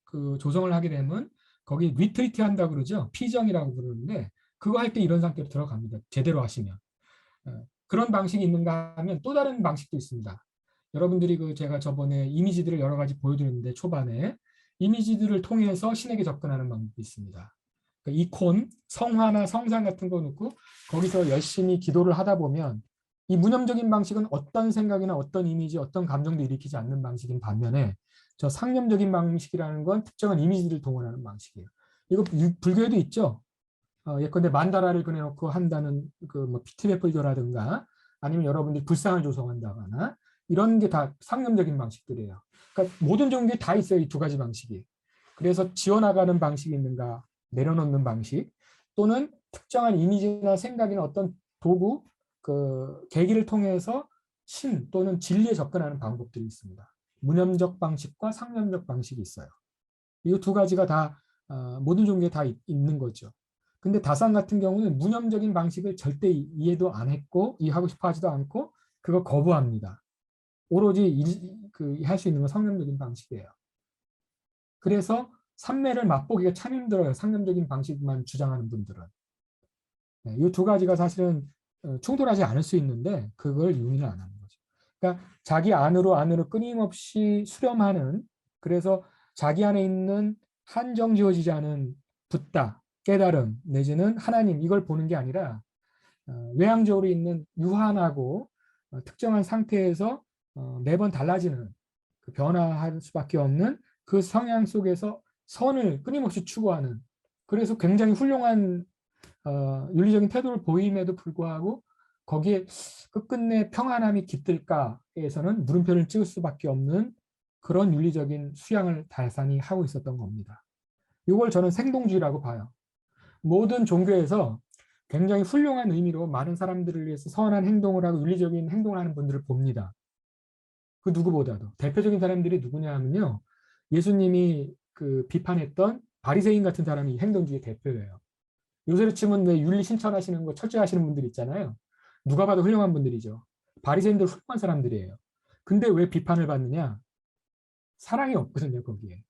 그 조성을 하게 되면 거기 리트리트 한다고 그러죠. 피정이라고 부르는데 그거 할 때 이런 상태로 들어갑니다. 제대로 하시면. 그런 방식이 있는가 하면 또 다른 방식도 있습니다. 여러분들이 그 제가 저번에 이미지들을 여러 가지 보여드렸는데 초반에 이미지들을 통해서 신에게 접근하는 방법이 있습니다. 그러니까 이콘, 성화나 성상 같은 거 놓고 거기서 열심히 기도를 하다 보면 이 무념적인 방식은 어떤 생각이나 어떤 이미지, 어떤 감정도 일으키지 않는 방식인 반면에 저 상념적인 방식이라는 건 특정한 이미지를 동원하는 방식이에요. 이거 불교에도 있죠. 예컨대 만다라를 그려놓고 한다는 그 뭐 피티베 불교라든가 아니면 여러분들이 불상을 조성한다거나 이런 게 다 상념적인 방식들이에요. 그러니까 모든 종교에 다 있어요. 이 두 가지 방식이. 그래서 지어나가는 방식이 있는가, 내려놓는 방식 또는 특정한 이미지나 생각이나 어떤 도구, 그 계기를 통해서 신 또는 진리에 접근하는 방법들이 있습니다. 무념적 방식과 상념적 방식이 있어요. 이 두 가지가 다 모든 종교에 다 있는 거죠. 근데 다산 같은 경우는 무념적인 방식을 절대 이해도 안 했고 이해하고 싶어 하지도 않고 그거 거부합니다. 오로지 할 수 있는 건 상념적인 방식이에요. 그래서 삼매를 맛보기가 참 힘들어요. 상념적인 방식만 주장하는 분들은. 네, 이 두 가지가 사실은 충돌하지 않을 수 있는데 그걸 용인을 안 하는 거죠. 그러니까 자기 안으로 끊임없이 수렴하는, 그래서 자기 안에 있는 한정 지어지지 않은 붓다, 깨달음 내지는 하나님, 이걸 보는 게 아니라 외향적으로 있는 유한하고 특정한 상태에서 매번 달라지는 그 변화할 수밖에 없는 그 성향 속에서 선을 끊임없이 추구하는, 그래서 굉장히 훌륭한 윤리적인 태도를 보임에도 불구하고 거기에 끝끝내 평안함이 깃들까에서는 물음표를 찍을 수밖에 없는 그런 윤리적인 수양을 다산이 하고 있었던 겁니다. 이걸 저는 생동주의라고 봐요. 모든 종교에서 굉장히 훌륭한 의미로 많은 사람들을 위해서 선한 행동을 하고 윤리적인 행동을 하는 분들을 봅니다. 그 누구보다도. 대표적인 사람들이 누구냐 하면요, 예수님이 그 비판했던 바리새인 같은 사람이 행동주의 대표예요. 요새로 치면 왜 윤리 실천하시는 거 철저히 하시는 분들 있잖아요. 누가 봐도 훌륭한 분들이죠. 바리새인들 훌륭한 사람들이에요. 근데 왜 비판을 받느냐? 사랑이 없거든요, 거기에.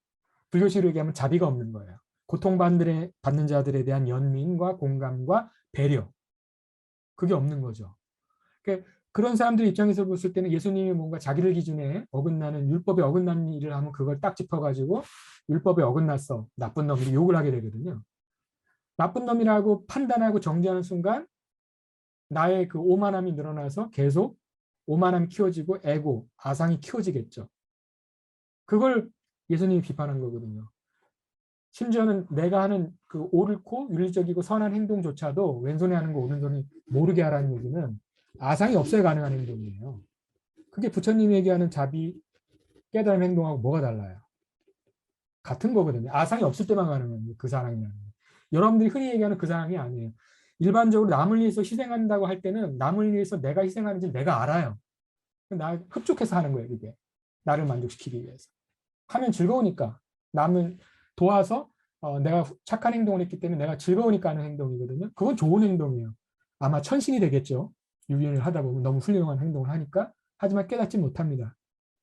불교식으로 얘기하면 자비가 없는 거예요. 고통받는 자들에 대한 연민과 공감과 배려. 그게 없는 거죠. 그러니까 그런 사람들 입장에서 봤을 때는 예수님이 뭔가 자기를 기준에 어긋나는, 율법에 어긋나는 일을 하면 그걸 딱 짚어가지고 율법에 어긋났어, 나쁜 놈이 욕을 하게 되거든요. 나쁜 놈이라고 판단하고 정죄하는 순간 나의 그 오만함이 늘어나서 계속 오만함이 키워지고 에고, 아상이 키워지겠죠. 그걸 예수님이 비판한 거거든요. 심지어는 내가 하는 그 옳고 윤리적이고 선한 행동조차도 왼손에 하는 거 오른손이 모르게 하라는 얘기는 아상이 없어야 가능한 행동이에요. 그게 부처님이 얘기하는 자비, 깨달음 행동하고 뭐가 달라요? 같은 거거든요. 아상이 없을 때만 가능한 그 사랑이라는 거. 여러분들이 흔히 얘기하는 그 사랑이 아니에요. 일반적으로 남을 위해서 희생한다고 할 때는 남을 위해서 내가 희생하는지 내가 알아요. 나 흡족해서 하는 거예요, 이게. 나를 만족시키기 위해서. 하면 즐거우니까. 남을 도와서 내가 착한 행동을 했기 때문에 내가 즐거우니까 하는 행동이거든요. 그건 좋은 행동이에요. 아마 천신이 되겠죠. 유인을 하다 보면 너무 훌륭한 행동을 하니까. 하지만 깨닫지 못합니다.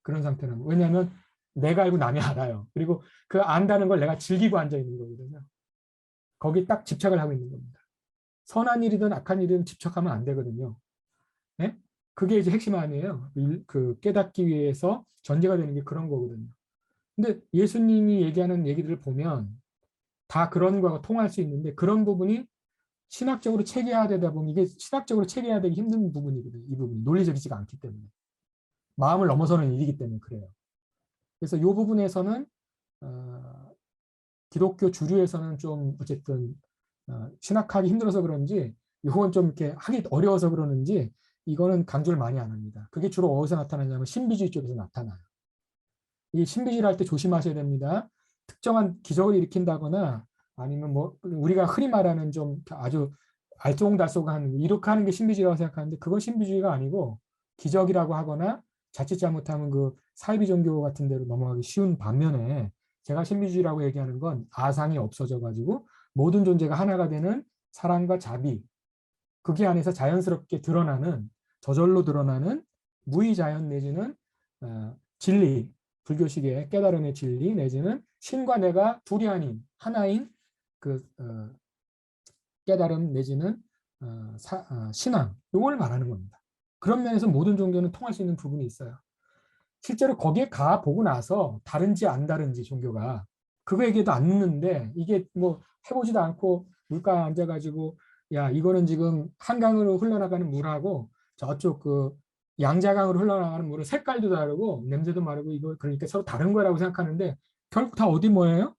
그런 상태는. 왜냐하면 내가 알고 남이 알아요. 그리고 그 안다는 걸 내가 즐기고 앉아 있는 거거든요. 거기 딱 집착을 하고 있는 겁니다. 선한 일이든 악한 일이든 집착하면 안 되거든요. 네? 그게 이제 핵심 아니에요. 그 깨닫기 위해서 전제가 되는 게 그런 거거든요. 근데 예수님이 얘기하는 얘기들을 보면 다 그런 거하고 통할 수 있는데 그런 부분이 신학적으로 체계화되다 보면 이게 신학적으로 체계화되기 힘든 부분이거든요. 이 부분이 논리적이지가 않기 때문에. 마음을 넘어서는 일이기 때문에 그래요. 그래서 이 부분에서는 기독교 주류에서는 좀 어쨌든 신학하기 힘들어서 그런지 이건 좀 이렇게 하기 어려워서 그러는지 이거는 강조를 많이 안 합니다. 그게 주로 어디서 나타나냐면 신비주의 쪽에서 나타나요. 이 신비주의를 할 때 조심하셔야 됩니다. 특정한 기적을 일으킨다거나 아니면 뭐 우리가 흔히 말하는 좀 아주 알쏭달쏭한 이렇게 하는 게 신비주의라고 생각하는데 그건 신비주의가 아니고 기적이라고 하거나 자칫 잘못하면 그 사이비 종교 같은 데로 넘어가기 쉬운 반면에 제가 신비주의라고 얘기하는 건 아상이 없어져 가지고 모든 존재가 하나가 되는 사랑과 자비, 그게 안에서 자연스럽게 드러나는, 저절로 드러나는 무의자연 내지는 진리, 불교식의 깨달음의 진리 내지는 신과 내가 둘이 아닌 하나인 그 깨달음 내지는 신앙, 이걸 말하는 겁니다. 그런 면에서 모든 종교는 통할 수 있는 부분이 있어요. 실제로 거기에 가 보고 나서 다른지 안 다른지 종교가 그거 얘기도 안 묻는데, 이게 뭐 해보지도 않고 물가에 앉아가지고 야 이거는 지금 한강으로 흘러나가는 물하고 저쪽 그 양자강으로 흘러나가는 물은 색깔도 다르고 냄새도 다르고 이거 그러니까 서로 다른 거라고 생각하는데 결국 다 어디 모여요?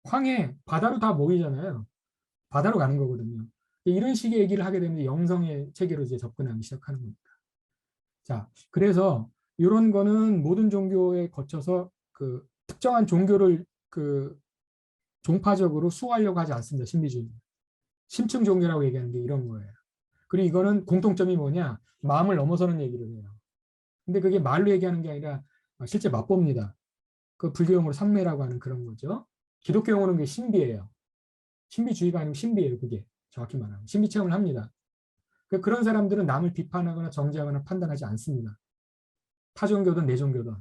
황해 바다로 다 모이잖아요. 바다로 가는 거거든요. 이런 식의 얘기를 하게 되면 영성의 체계로 이제 접근하기 시작하는 겁니다. 자, 그래서 이런 거는 모든 종교에 거쳐서 그 특정한 종교를 그 종파적으로 수호하려고 하지 않습니다. 신비주의. 심층 종교라고 얘기하는 게 이런 거예요. 그리고 이거는 공통점이 뭐냐? 마음을 넘어서는 얘기를 해요. 근데 그게 말로 얘기하는 게 아니라 실제 맛봅니다. 그 불교용어로 삼매라고 하는 그런 거죠. 기독교 용어는 그게 신비예요. 신비주의가 아니고 신비예요. 그게 정확히 말하면 신비 체험을 합니다. 그런 사람들은 남을 비판하거나 정죄하거나 판단하지 않습니다. 타 종교든 내 종교든.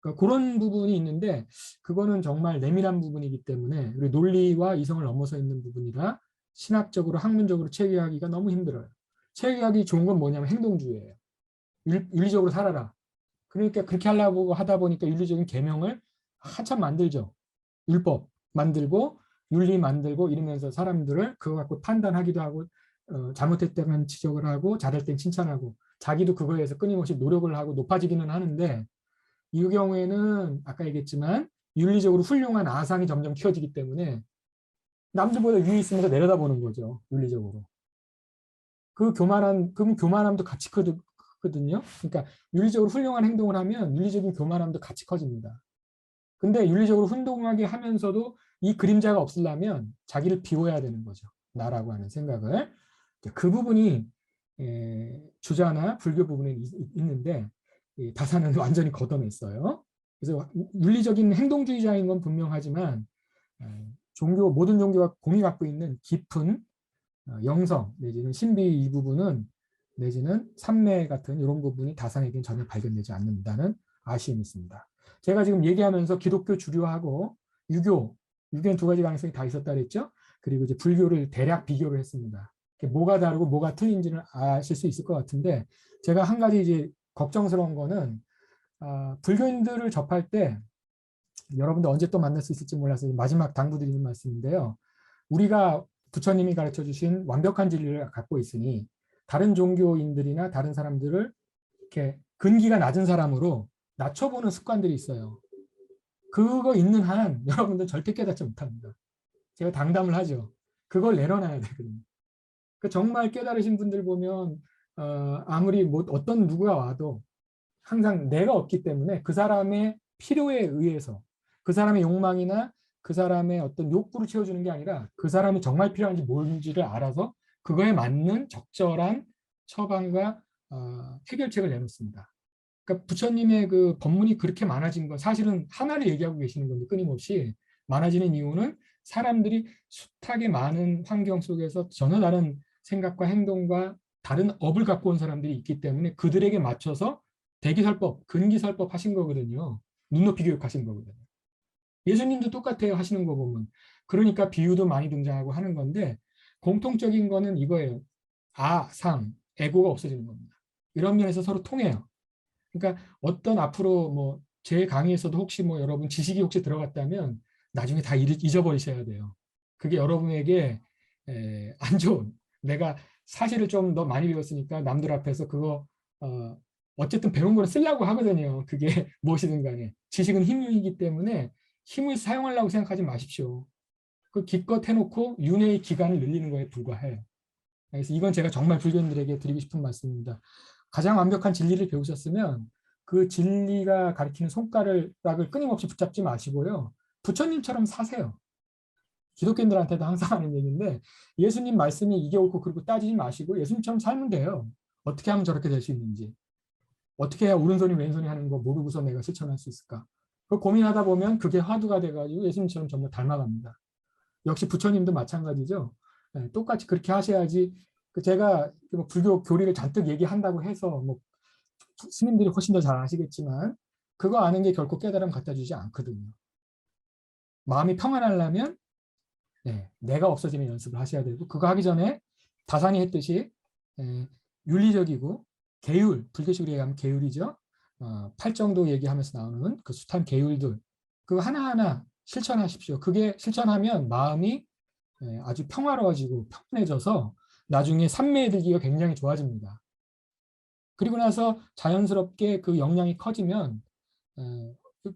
그러니까 그런 부분이 있는데 그거는 정말 내밀한 부분이기 때문에 우리 논리와 이성을 넘어서 있는 부분이라 신학적으로 학문적으로 체계하기가 너무 힘들어요. 체계하기 좋은 건 뭐냐면 행동주의예요. 윤리적으로 살아라. 그러니까 그렇게 하려고 하다 보니까 윤리적인 계명을 한참 만들죠. 율법 만들고 윤리 만들고 이러면서 사람들을 그거 갖고 판단하기도 하고 잘못했다면 지적을 하고 잘할 땐 칭찬하고 자기도 그거에 대해서 끊임없이 노력을 하고 높아지기는 하는데 이 경우에는 아까 얘기했지만 윤리적으로 훌륭한 아상이 점점 키워지기 때문에 남들보다 위에 있으면서 내려다보는 거죠. 윤리적으로. 그럼 교만함도 같이 크거든요. 그러니까 윤리적으로 훌륭한 행동을 하면 윤리적인 교만함도 같이 커집니다. 근데 윤리적으로 혼동하게 하면서도 이 그림자가 없으려면 자기를 비워야 되는 거죠. 나라고 하는 생각을. 그 부분이 주자나 불교 부분에 있는데 다사는 완전히 걷어냈어요. 그래서 윤리적인 행동주의자인 건 분명하지만 모든 종교가 공이 갖고 있는 깊은 영성 내지는 신비 이 부분은 내지는 삼매 같은 이런 부분이 다산에게는 전혀 발견되지 않는다는 아쉬움이 있습니다. 제가 지금 얘기하면서 기독교 주류하고 유교는 두 가지 가능성이 다 있었다 그랬죠. 그리고 이제 불교를 대략 비교를 했습니다. 뭐가 다르고 뭐가 틀린지는 아실 수 있을 것 같은데 제가 한 가지 이제 걱정스러운 거는 불교인들을 접할 때 여러분들 언제 또 만날 수 있을지 몰라서 마지막 당부드리는 말씀인데요. 우리가 부처님이 가르쳐 주신 완벽한 진리를 갖고 있으니 다른 종교인들이나 다른 사람들을 이렇게 근기가 낮은 사람으로 낮춰보는 습관들이 있어요. 그거 있는 한 여러분들 절대 깨닫지 못합니다. 제가 당담을 하죠. 그걸 내려놔야 되거든요. 정말 깨달으신 분들 보면 아무리 어떤 누구가 와도 항상 내가 없기 때문에 그 사람의 필요에 의해서 그 사람의 욕망이나 그 사람의 어떤 욕구를 채워주는 게 아니라 그 사람이 정말 필요한지 뭔지를 알아서 그거에 맞는 적절한 처방과 해결책을 내놓습니다. 그러니까 부처님의 그 법문이 그렇게 많아진 건 사실은 하나를 얘기하고 계시는 건데 끊임없이 많아지는 이유는 사람들이 숱하게 많은 환경 속에서 전혀 다른 생각과 행동과 다른 업을 갖고 온 사람들이 있기 때문에 그들에게 맞춰서 대기설법, 근기설법 하신 거거든요. 눈높이 교육하신 거거든요. 예수님도 똑같아요. 하시는 거 보면. 그러니까 비유도 많이 등장하고 하는 건데 공통적인 거는 이거예요. 상, 에고가 없어지는 겁니다. 이런 면에서 서로 통해요. 그러니까 어떤 앞으로 뭐 제 강의에서도 혹시 뭐 여러분 지식이 혹시 들어갔다면 나중에 다 잊어버리셔야 돼요. 그게 여러분에게 안 좋은, 내가 사실을 좀 더 많이 배웠으니까 남들 앞에서 그거 어쨌든 배운 거를 쓰려고 하거든요. 그게 무엇이든 간에. 지식은 힘이기 때문에 힘을 사용하려고 생각하지 마십시오. 그 기껏 해놓고 윤회의 기간을 늘리는 거에 불과해요. 그래서 이건 제가 정말 불교인들에게 드리고 싶은 말씀입니다. 가장 완벽한 진리를 배우셨으면 그 진리가 가리키는 손가락을 끊임없이 붙잡지 마시고요. 부처님처럼 사세요. 기독교인들한테도 항상 하는 얘기인데 예수님 말씀이 이게 옳고 그르고 따지지 마시고 예수님처럼 살면 돼요. 어떻게 하면 저렇게 될 수 있는지. 어떻게 해야 오른손이 왼손이 하는 거 모르고서 내가 실천할 수 있을까. 그 고민하다 보면 그게 화두가 돼가지고 예수님처럼 정말 닮아갑니다. 역시 부처님도 마찬가지죠. 똑같이 그렇게 하셔야지. 그 제가 뭐 불교 교리를 잔뜩 얘기한다고 해서 뭐 스님들이 훨씬 더 잘 아시겠지만 그거 아는 게 결코 깨달음 갖다 주지 않거든요. 마음이 평안하려면 내가 없어지는 연습을 하셔야 되고, 그거 하기 전에 다산이 했듯이 윤리적이고 계율, 불교식으로 얘기하면 계율이죠. 팔정도 얘기하면서 나오는 그 숱한 계율들, 그거 하나하나 실천하십시오. 그게 실천하면 마음이 아주 평화로워지고 평온해져서 나중에 삼매에 들기가 굉장히 좋아집니다. 그리고 나서 자연스럽게 그 역량이 커지면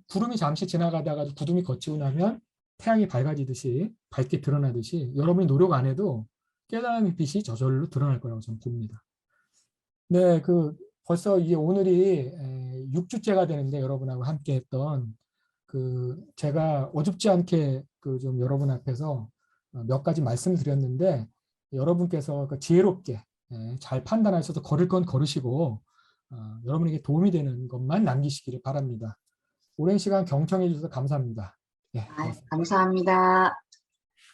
구름이 잠시 지나가다가 구름이 걷히고 나면 태양이 밝아지듯이, 밝게 드러나듯이 여러분이 노력 안 해도 깨달음의 빛이 저절로 드러날 거라고 저는 봅니다. 네, 벌써 이게 오늘이 6주째가 되는데, 여러분하고 함께 했던 제가 어줍지 않게 좀 여러분 앞에서 몇 가지 말씀을 드렸는데, 여러분께서 지혜롭게 잘 판단하셔서 걸을 건 걸으시고 여러분에게 도움이 되는 것만 남기시기를 바랍니다. 오랜 시간 경청해 주셔서 감사합니다. 감사합니다.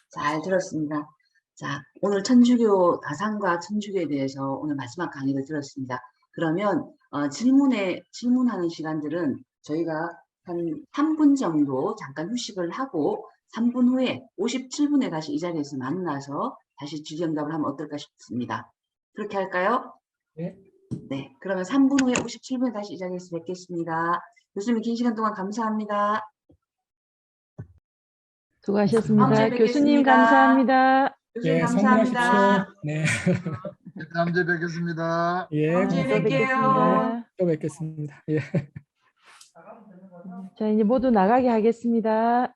잘 들었습니다. 자, 오늘 천주교 다산과 천주교에 대해서 오늘 마지막 강의를 들었습니다. 그러면 질문하는 시간들은 저희가 한 3분 정도 잠깐 휴식을 하고 3분 후에 57분에 다시 이 자리에서 만나서 다시 질의응답을 하면 어떨까 싶습니다. 그렇게 할까요? 네. 네, 그러면 3분 후에 57분에 다시 이 자리에서 뵙겠습니다. 교수님 긴 시간 동안 감사합니다. 수고하셨습니다. 다음 주에 교수님 뵙겠습니다. 감사합니다. 교수님 성공하십시오. 감사합니다. 네. 다음 주에 뵙겠습니다. 다음 주에 또 뵐게요. 또 뵙겠습니다. 예. 자, 이제 모두 나가게 하겠습니다.